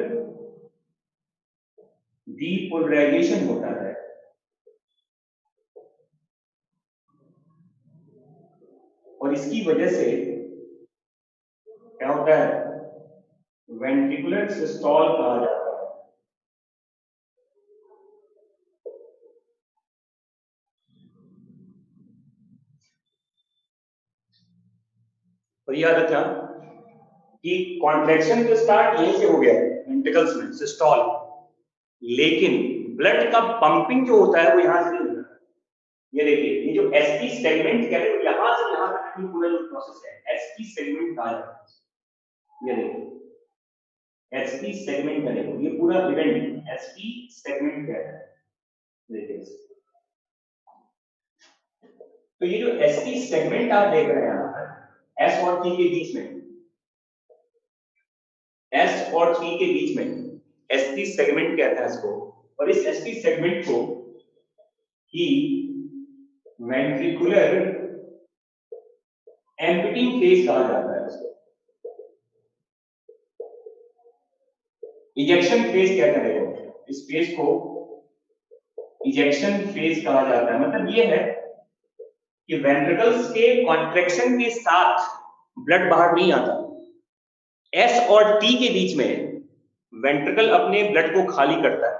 डीपोलराइजेशन होता है, और इसकी वजह से क्या होता है, वेंट्रिकुलर सिस्टोल कहा जाता है। और याद रखना कि कॉन्ट्रैक्शन तो स्टार्ट यहीं से हो गया वेंट्रिकल्स में, सिस्टोल, लेकिन ब्लड का पंपिंग जो होता है वो यहां से नहीं होता। ये देखिए, ये जो एसपी सेगमेंट कहते हैं, यहां से यहां तक पूरा जो प्रोसेस है एसपी सेगमेंट कहा जाता है। ये देखिए एसपी सेगमेंट का देखो, ये पूरा इवेंट एसपी सेगमेंट कहता है। देखिए तो ये जो एसपी सेगमेंट आप देख रहे हैं यहां पर, एस और टी के बीच में, एस और टी के बीच में एसपी सेगमेंट कहते हैं इसको, और इस एसपी सेगमेंट को ही वेंट्रिकुलर एम्पटिंग फेज कहा जाता है। इसको इजेक्शन फेज कहते हैं, इस फेज को इजेक्शन फेज कहा जाता है। मतलब ये है कि वेंट्रिकल्स के कॉन्ट्रैक्शन के साथ ब्लड बाहर नहीं आता, एस और टी के बीच में वेंट्रिकल अपने ब्लड को खाली करता है,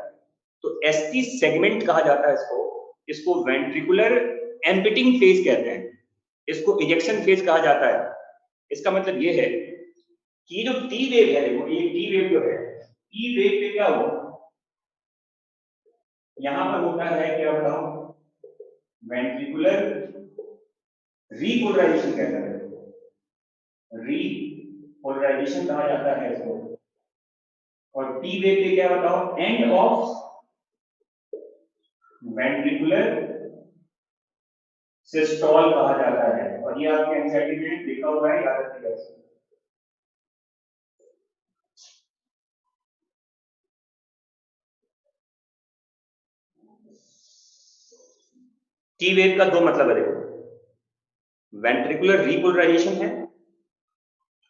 तो एसटी सेगमेंट कहा जाता है इसको। इसको वेंट्रिकुलर एम्पटिंग फेज कहते हैं, इसको इजेक्शन फेज कहा जाता है। इसका मतलब ये है कि जो टी वेव है, देखो ये टी वेव जो है, टी वेव पे क्या हुआ, यहां पर होता है क्या बताओ, वेंट्रिकुलर रीपोलराइजेशन कहता है, रीपोलराइजेशन कहा जाता है इसको। और टी वेव पे क्या बताओ, एंड ऑफ वेंट्रिकुलर सिस्टोल कहा जाता है। और ये आपके एंजाइटी में लिखा हुआ है, याद रखिएगा। टी वेव का दो मतलब है, देखो वेंट्रिकुलर रीपोलराइजेशन है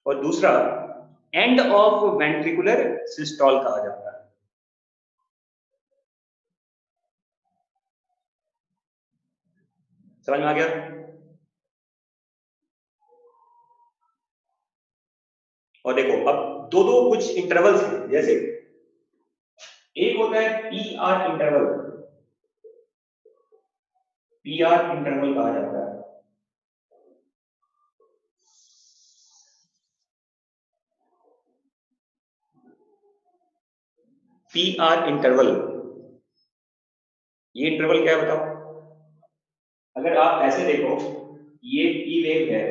और दूसरा एंड ऑफ वेंट्रिकुलर सिस्टोल कहा जाता है। समझ में आ गया? और देखो अब दो दो कुछ इंटरवल्स हैं, जैसे एक होता है P R interval, P R interval कहा जाता है। पी आर इंटरवल, ये इंटरवल क्या है बताओ? अगर आप ऐसे देखो, ये पी वेव है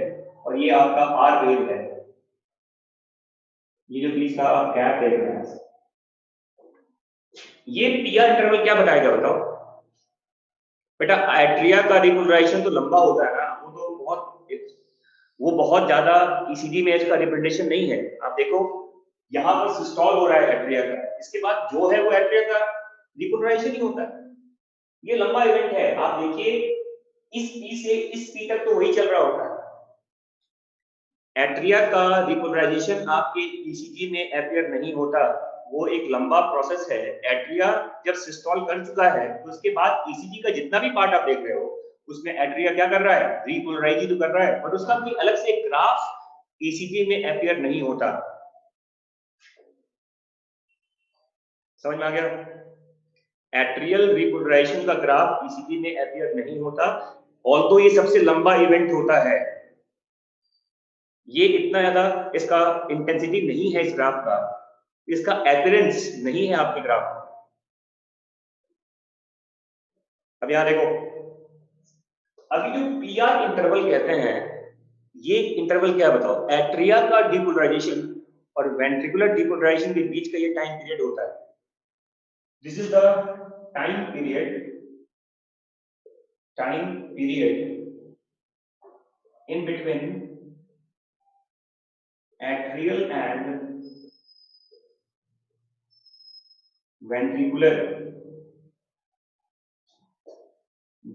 और ये आपका आर वेव है, ये जो बीच का आप गैप देख रहे हैं, ये पी आर इंटरवल क्या बताएगा बताओ? बेटा एट्रिया का रिपोलराइजेशन तो लंबा होता है ना, वो बहुत ज्यादा ईसीजी में इसका रिप्रेजेंटेशन नहीं है। आप देखो यहाँ पर सिस्टोल हो रहा है एट्रिया का, इसके बाद जो है वो एट्रिया का रिपोलराइजेशन ही होता है। ये लंबा इवेंट है, आप देखिए इस पी से इस पी तक तो वही चल रहा होता है। एट्रिया का रिपोलराइजेशन आपके ईसीजी में अपियर नहीं होता, वो एक लंबा प्रोसेस है। एट्रिया जब सिस्टोल कर चुका है तो उसके बाद ईसीजी का जितना भी पार्ट आप देख रहे हो उसमें एट्रिया क्या कर रहा है, रिपोलराइज ही तो कर रहा है, और उसका कोई अलग से ग्राफ ईसीजी में अपियर नहीं होता। समझ में आ गया? एट्रियल रिपोलराइजेशन का ग्राफ ईसीजी में अपियर नहीं होता, ऑल्दो ये सबसे लंबा इवेंट होता है। ये इतना ज्यादा इसका इंटेंसिटी नहीं है इस ग्राफ का, इसका अपीयरेंस नहीं है आपके ग्राफ में। अब यहां देखो, अभी जो पीआर इंटरवल कहते हैं, ये इंटरवल क्या बताओ? एट्रिया का डिपोलराइजेशन और वेंट्रिकुलर डिपोलराइजेशन के बीच का ये टाइम पीरियड होता है। This is the time period in between atrial and ventricular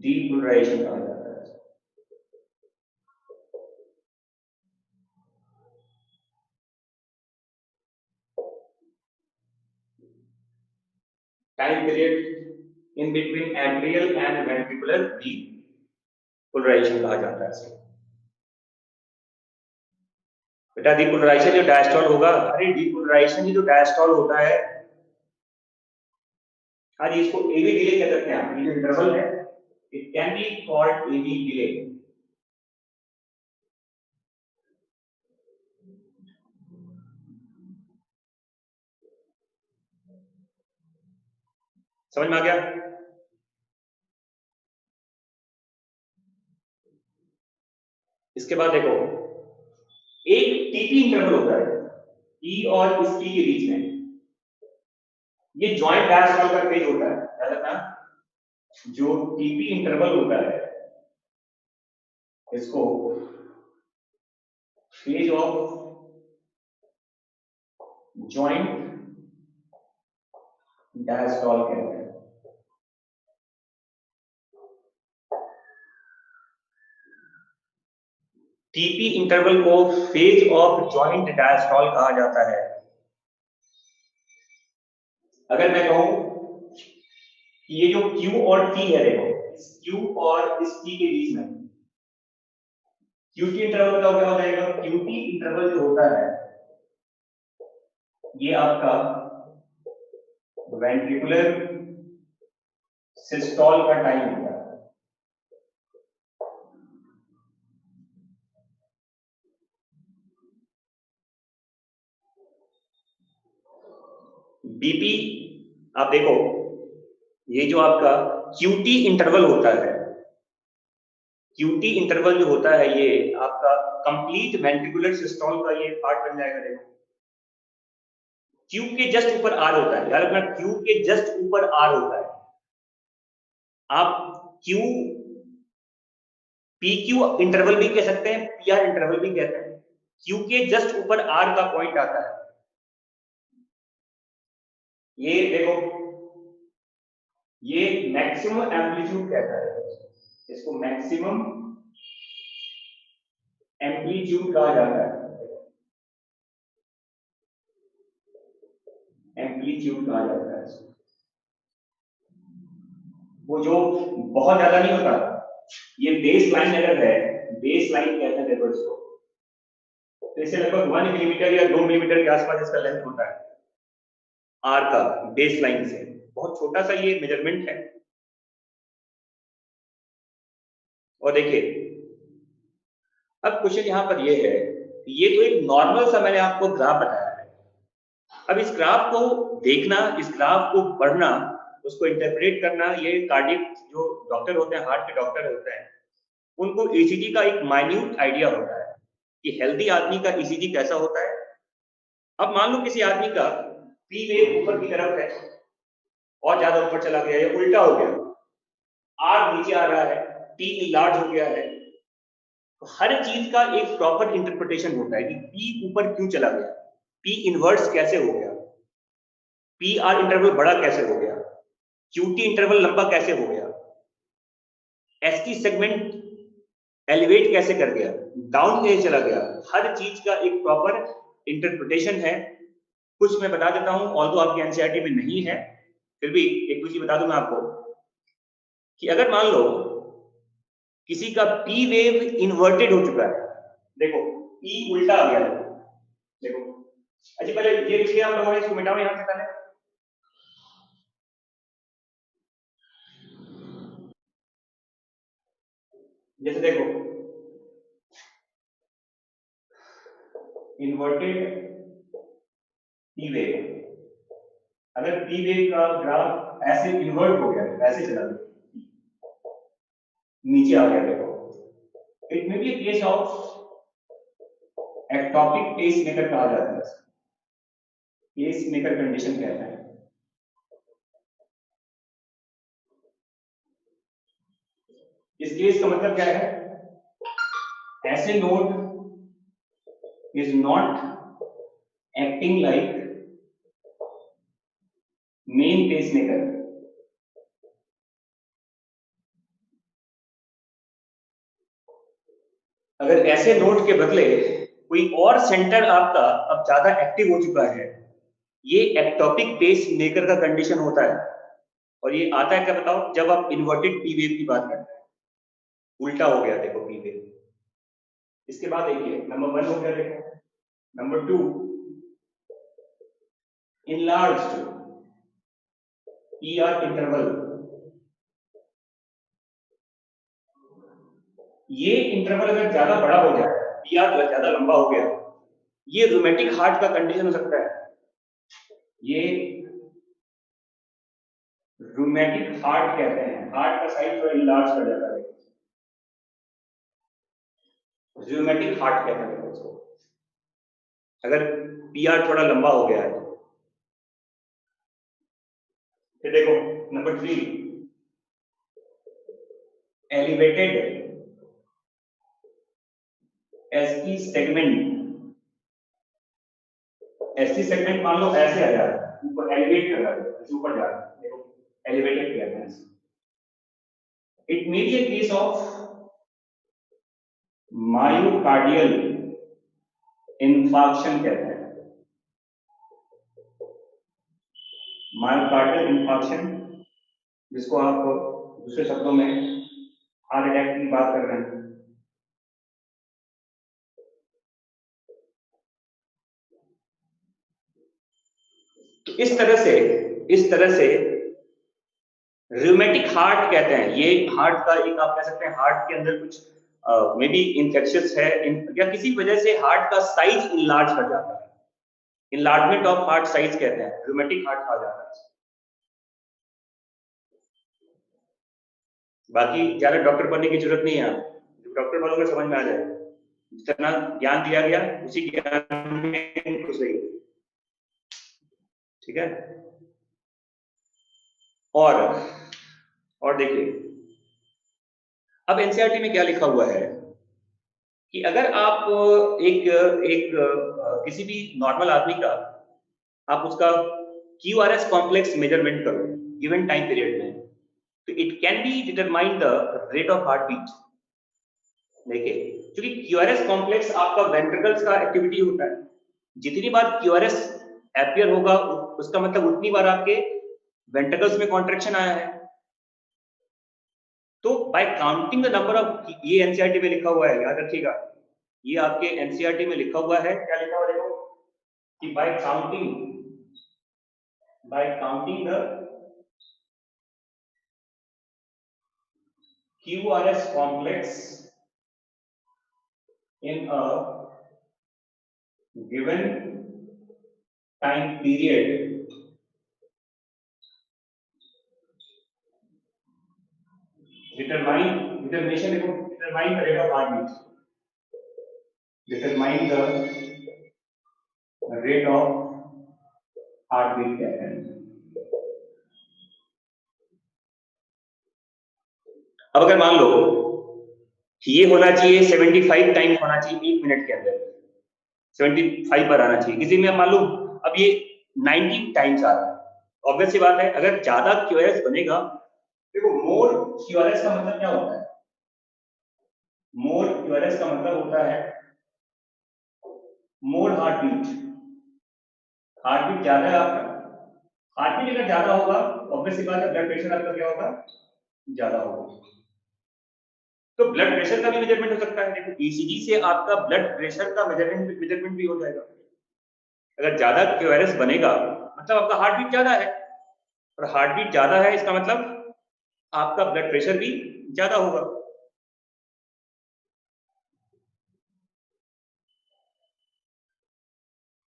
depolarization कहा जाता है। Time period in between atrial and ventricular depolarisation कहा जाता है। बेटा डीपोलराइजेशन जो डायस्टॉल होगा, अरे डीपोलराइजेशन ही तो डायस्टॉल होता है। आज इसको एवी डिले कह सकते हैं आप, ये जो इंटरवल है it can be called AV delay. समझ में आ गया? इसके बाद देखो, एक टीपी इंटरवल होता है ई और इस पी के बीच में, ये जॉइंट डायस्टॉल का फेज होता है, याद रखना। जो टीपी इंटरवल होता है इसको फेज ऑफ जॉइंट डायस्टॉल कहते हैं। टीपी इंटरवल को फेज ऑफ जॉइंट डायस्टॉल कहा जाता है। अगर मैं कहूं कि ये जो Q और T है, देखो इस Q और इस T के बीच में QT इंटरवल बताओ क्या हो जाएगा? QT इंटरवल जो होता है ये आपका वेंट्रिकुलर सिस्टोल का टाइम होता है। बीपी आप देखो, ये जो आपका QT इंटरवल होता है, QT इंटरवल जो होता है ये आपका कंप्लीट वेंट्रिकुलर सिस्टोल का ये पार्ट बन जाएगा। देखो Q के जस्ट ऊपर R होता है, याद रखना Q के जस्ट ऊपर R होता है। आप Q PQ इंटरवल भी कह सकते हैं, PR इंटरवल भी कहते हैं। Q के जस्ट ऊपर R का पॉइंट आता है। ये देखो, ये मैक्सिमम एम्पलीट्यूड कहता है, इसको मैक्सिमम एम्पलीट्यूड कहा जाता है, एम्पलीट्यूड कहा जाता है। वो जो बहुत ज्यादा नहीं होता, ये बेस लाइन अगर है, बेस लाइन कहते हैं देखो इसको, तो इसे लगभग 1 मिलीमीटर या 2 मिलीमीटर के आसपास इसका लेंथ होता है आर का, बेस लाइन से। बहुत छोटा सा ये मेजरमेंट है। और देखिए अब क्वेश्चन यहाँ पर ये है, ये तो एक नॉर्मल सा मैंने आपको ग्राफ बताया है। अब इस ग्राफ को देखना, इस ग्राफ को पढ़ना, उसको इंटरप्रेट करना, ये कार्डियक जो डॉक्टर होते हैं, हार्ट के डॉक्टर होते हैं, उनको ईसीजी का एक माइन्यूट आइडिया होता है कि हेल्दी आदमी का ईसीजी कैसा होता है। अब मान लो किसी आदमी का पी वेव ऊपर की तरफ है और ज्यादा ऊपर चला गया या उल्टा हो गया, आर नीचे आ रहा है, टी लार्ज हो गया है, तो हर चीज का एक प्रॉपर इंटरप्रिटेशन होता है कि पी ऊपर क्यों चला गया, पी इनवर्स कैसे हो गया, पी आर इंटरवल बड़ा कैसे हो गया, क्यूटी इंटरवल लंबा कैसे हो गया, एसटी सेगमेंट एलिवेट कैसे कर गया, डाउन कैसे चला गया। हर चीज का एक प्रॉपर इंटरप्रिटेशन है। कुछ मैं बता देता हूं, ऑल्दो आपकी एनसीईआरटी में नहीं है, फिर भी एक चीज बता दूं मैं आपको कि अगर मान लो किसी का पी वेव इन्वर्टेड हो चुका है, देखो पी उल्टा आ गया, देखो अच्छा पहले ये लिख लिया आप लोगों ने, इसको मिटाओ यहां से पहले। जैसे देखो इन्वर्टेड पी वेव, अगर पी वेव का ग्राफ ऐसे इन्वर्ट हो गया, ऐसे चला गया, नीचे आ गया, देखो it may be case of ectopic pacemaker कहा जाता है, पेस मेकर कंडीशन कहता है। इस केस का मतलब क्या है, SA node is not acting like main pacemaker. अगर ऐसे नोड के बदले कोई और सेंटर आपका अब ज्यादा एक्टिव हो चुका है, ये एक्टॉपिक पेस मेकर का कंडीशन होता है। और ये आता है क्या बताओ, जब आप इन्वर्टेड पी वेव की बात करते हैं, उल्टा हो गया देखो पी वेव। इसके बाद देखिए नंबर 1 हो गया, देखो नंबर 2 enlarged ER इंटरवल। ये इंटरवल अगर ज्यादा बड़ा हो जाए, ER ज्यादा लंबा हो गया, ये रूमेटिक हार्ट का कंडीशन हो सकता है। ये रूमेटिक हार्ट कहते हैं, हार्ट का साइज थोड़ा इनलार्ज कर जाता है, रूमेटिक हार्ट कहते हैं उसको, अगर पीआर थोड़ा लंबा हो गया है। फिर देखो number 3 elevated ST segment. ST segment मान लो ऐसे आ जा रहा है, ऊपर एलिवेट कर रहा है, ऐसे ऊपर जा रहा है, देखो एलिवेटेड कहते हैं। It may B A case of myocardial infarction कहते हैं, मायोकार्डियल इंफार्क्शन, जिसको आप दूसरे शब्दों में हार्ट अटैक की बात कर रहे हैं। तो इस तरह से रूमेटिक हार्ट कहते हैं, ये हार्ट का एक आप कह सकते हैं, हार्ट के अंदर कुछ मे बी इन्फेक्शियस है या किसी वजह से हार्ट का साइज इनलार्ज कर जाता है, इनलार्जमेंट ऑफ हार्ट साइज कहते हैं, रूमेटिक हार्ट कहा जाता है। बाकी ज्यादा डॉक्टर बनने की जरूरत नहीं है, जो डॉक्टर बनोगे समझ में आ जाएगा, जितना ज्ञान दिया गया उसी ज्ञान में घुस रही, ठीक है। और देखिए अब एनसीईआरटी में क्या लिखा हुआ है कि अगर आप एक एक किसी भी नॉर्मल आदमी का आप उसका QRS कॉम्प्लेक्स मेजरमेंट करो गिवन टाइम पीरियड में, तो it can be determine the rate of heartbeat. देखिए क्योंकि QRS कॉम्प्लेक्स आपका वेंट्रिकल्स का एक्टिविटी होता है, जितनी बार QRS एपियर होगा उसका मतलब उतनी बार आपके वेंट्रिकल्स में कॉन्ट्रैक्शन आया है। तो bye counting the number of, ये एनसीईआरटी में लिखा हुआ है, याद रखिएगा, ये आपके एनसीईआरटी में लिखा हुआ है। क्या लिखा हुआ है देखो, कि bye counting the QRS complex in a given time period, determine the rate of heartbeat, determine the rate of heartbeat कहते हैं। अब अगर मान लो ये होना चाहिए 75 टाइम्स होना चाहिए 1 मिनट के अंदर, 75 पर आना चाहिए, किसी में मान लो अब ये 90 टाइम्स आ रहा है, ऑब्वियस सी बात है अगर ज्यादा क्यूआरएस बनेगा, देखो मोर क्यूआरएस का मतलब क्या होता है, मोर क्यूआरएस का मतलब होता है मोर हार्टबीट, हार्टबीट ज्यादा है आपका, हार्टबीट अगर ज्यादा होगा ऑब्वियस सी बात है ब्लड प्रेशर आपका क्या होगा, ज्यादा होगा। तो ब्लड प्रेशर का भी मेजरमेंट हो सकता है, देखो ईसीजी से आपका ब्लड प्रेशर का मेजरमेंट भी हो जाएगा। अगर ज्यादा क्यूआरएस बनेगा मतलब आपका हार्ट बीट ज्यादा है, और हार्ट बीट ज्यादा है इसका मतलब आपका ब्लड प्रेशर भी ज्यादा होगा।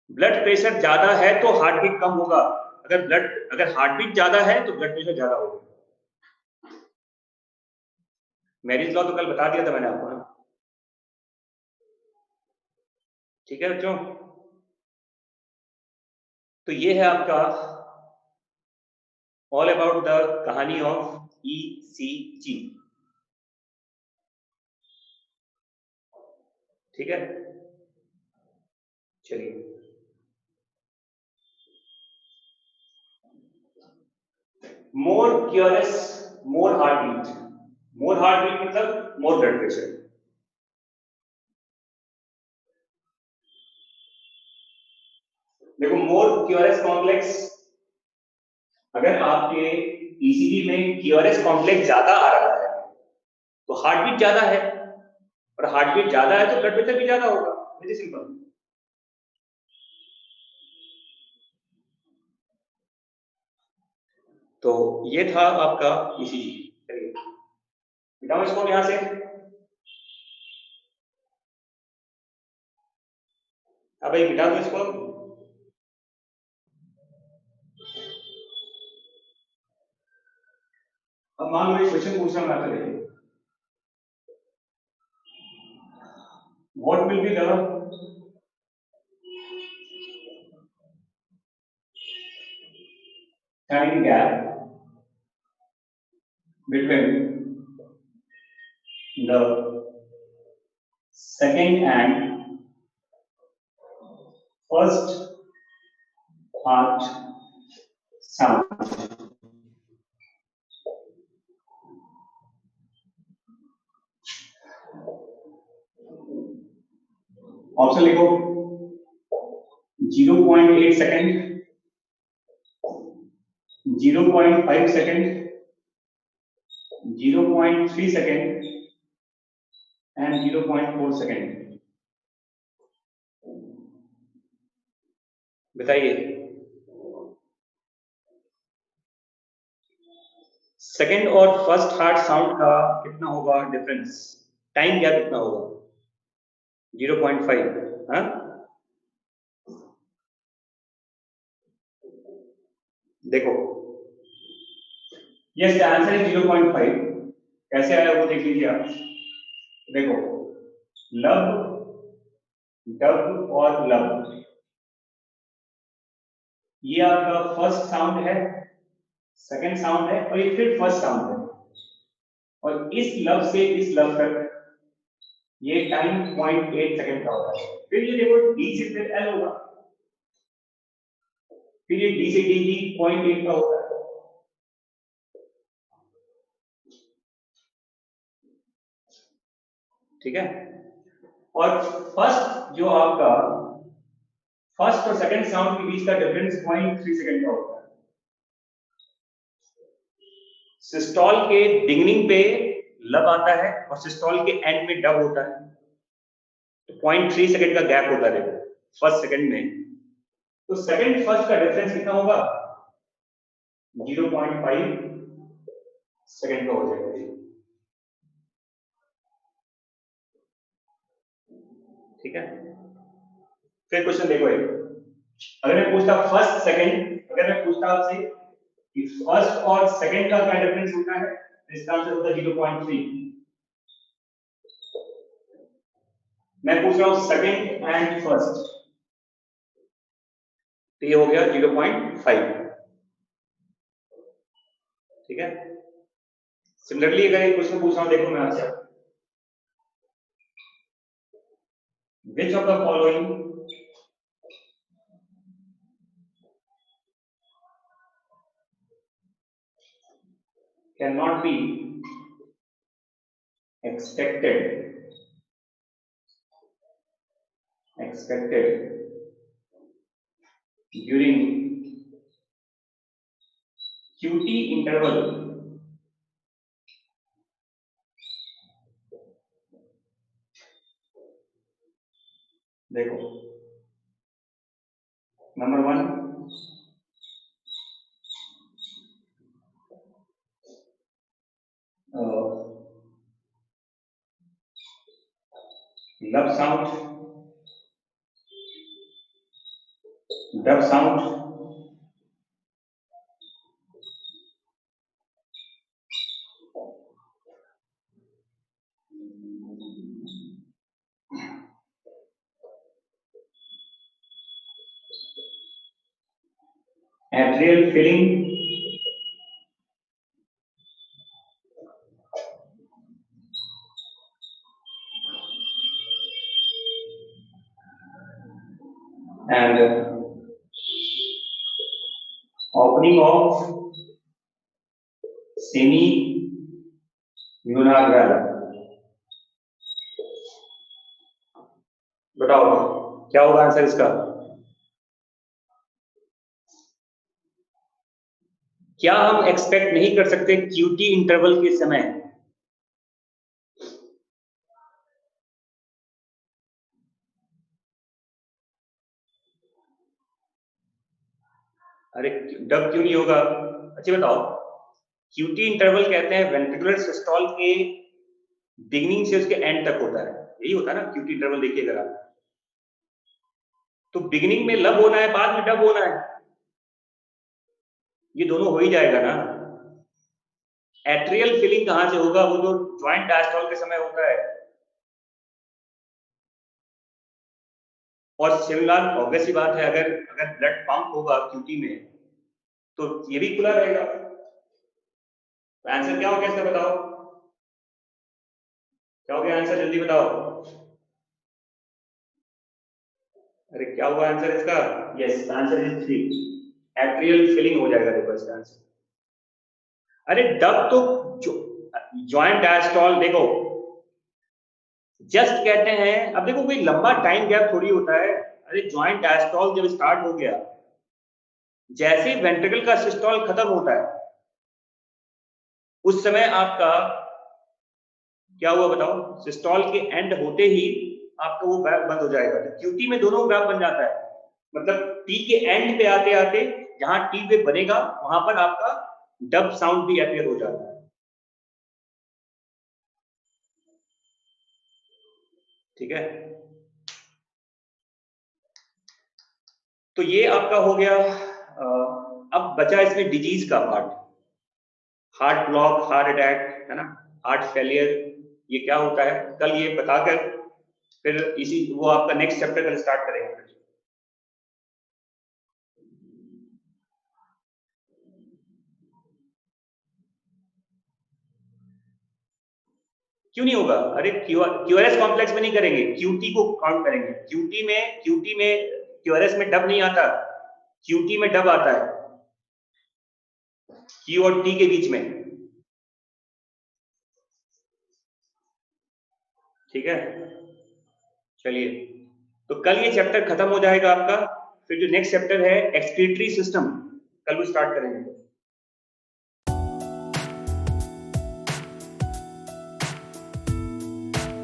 ब्लड प्रेशर ज्यादा है तो हार्ट बीट कम होगा, अगर हार्ट बीट ज्यादा है तो ब्लड प्रेशर ज्यादा होगा। मैरिज लॉ तो कल बता दिया था मैंने आपको ना, ठीक है बच्चों। तो ये है आपका ऑल अबाउट द कहानी ऑफ ईसीजी, ठीक है। चलिए मोर क्यूआरएस मोर हार्ट बीट मतलब मोर ब्लड प्रेशर। देखो मोर क्यूआरएस कॉम्प्लेक्स, अगर आपके ईसीजी में क्यूआरएस कॉम्प्लेक्स ज्यादा आ रहा है तो हार्ट बीट ज्यादा है, और हार्ट बीट ज्यादा है तो ब्लड प्रेशर भी ज्यादा होगा, वेरी सिंपल। तो ये था आपका ईसीजी। चलिए मिटाओ इसको यहां से, अब भाई मिटा दो इसको। अब मान लो एक क्वेश्चन पूछना मैं आपसे, what will be the time gap between the second and first heart sound। Option लिखो, 0.8 second, 0.5 second, 0.3 second and 0.4 second. बताइए सेकेंड और फर्स्ट हार्ट साउंड का कितना होगा डिफरेंस, टाइम गैप कितना होगा, 0.5। हाँ देखो यस द आंसर इज 0.5। कैसे आया वो देख लीजिए आप। देखो लब, डब और लब, ये आपका फर्स्ट साउंड है, सेकंड साउंड है और ये फिर फर्स्ट साउंड है, और इस लब से इस लब तक ये टाइम 0.8 सेकंड का होता है। फिर ये देखो डी से फिर एल होगा, फिर ये डी से डी भी 0.8 का होता है। ठीक है, और फर्स्ट जो आपका फर्स्ट और सेकंड साउंड के बीच का डिफरेंस 0.3 सेकंड का होता है। सिस्टोल के बिगिनिंग पे लब आता है और सिस्टोल के एंड में डब होता है, तो 0.3 सेकंड का गैप होता है फर्स्ट सेकंड में, तो सेकंड फर्स्ट का डिफरेंस कितना होगा? 0.5 सेकंड का हो जाएगा। ठीक है, फिर क्वेश्चन देखो एक, अगर मैं पूछता फर्स्ट सेकंड, अगर मैं पूछता आपसे कि फर्स्ट और सेकंड का क्या डिफरेंस होता है, तो इसका आंसर होता है 0.3। मैं पूछ रहा हूं सेकंड एंड फर्स्ट, तो ये हो गया 0.5। ठीक है, सिमिलरली अगर एक क्वेश्चन पूछ रहा हूं, देखो मैं आपसे, which of the following can not be expected during QT interval देखो, नंबर 1, लब sound, dub sound, atrial filling, and opening of semi-lunar valve। बताओ क्या होगा आंसर इसका? क्या हम एक्सपेक्ट नहीं कर सकते क्यूटी इंटरवल के समय? अरे डब क्यों नहीं होगा? अच्छा बताओ, क्यूटी इंटरवल कहते हैं वेंट्रिकुलर सिस्टोल के बिगिनिंग से उसके एंड तक होता है, यही होता है ना क्यूटी इंटरवल। देखिए अगर आप, तो बिगिनिंग में लब होना है, बाद में डब होना है, ये दोनों हो ही जाएगा ना। एट्रियल फिलिंग कहां से होगा? वो जो ज्वाइंट डायस्टोल के समय होता है। और सिमिलर ऑब्वियस ही बात है, अगर अगर ब्लड पंप होगा क्यूटी में तो ये भी खुला रहेगा। तो आंसर क्या हो गया इसका बताओ? क्या हो गया आंसर? जल्दी बताओ। अरे क्या हुआ आंसर इसका? Yes, answer is 3, atrial filling हो जाएगा। देखो इसका आंसर। अरे डब तो ज्वाइंट डायस्टोल देखो जस्ट कहते हैं, अब देखो कोई लंबा टाइम गैप थोड़ी होता है। अरे ज्वाइंट डायस्टोल जब स्टार्ट हो गया, जैसे ही वेंट्रिकल का सिस्टोल खत्म होता है, उस समय आपका क्या हुआ बताओ? सिस्टोल के एंड होते ही आपका वो ग्राफ बंद हो जाएगा। तो क्यूटी में दोनों ग्राफ बन जाता है, मतलब टी के एंड पे आते आते जहां टी पे बनेगा वहां पर आपका डब साउंड भी अपीयर हो जाता है। ठीक है, तो ये आपका हो गया। अब बचा इसमें डिजीज का part, heart block, heart attack, है ना, हार्ट फेलियर, ये क्या होता है कल ये बताकर फिर इसी वो आपका नेक्स्ट चैप्टर कल स्टार्ट करेंगे। क्यों नहीं होगा? अरे क्यूआरएस कॉम्प्लेक्स में नहीं करेंगे, क्यूटी को काउंट करेंगे। क्यूटी में क्यूआरएस में डब नहीं आता, क्यूटी में डब आता है, क्यू और टी के बीच में। ठीक है, चलिए, तो कल ये चैप्टर खत्म हो जाएगा आपका। फिर जो नेक्स्ट चैप्टर है एक्सक्रीटरी सिस्टम, कल वो स्टार्ट करेंगे।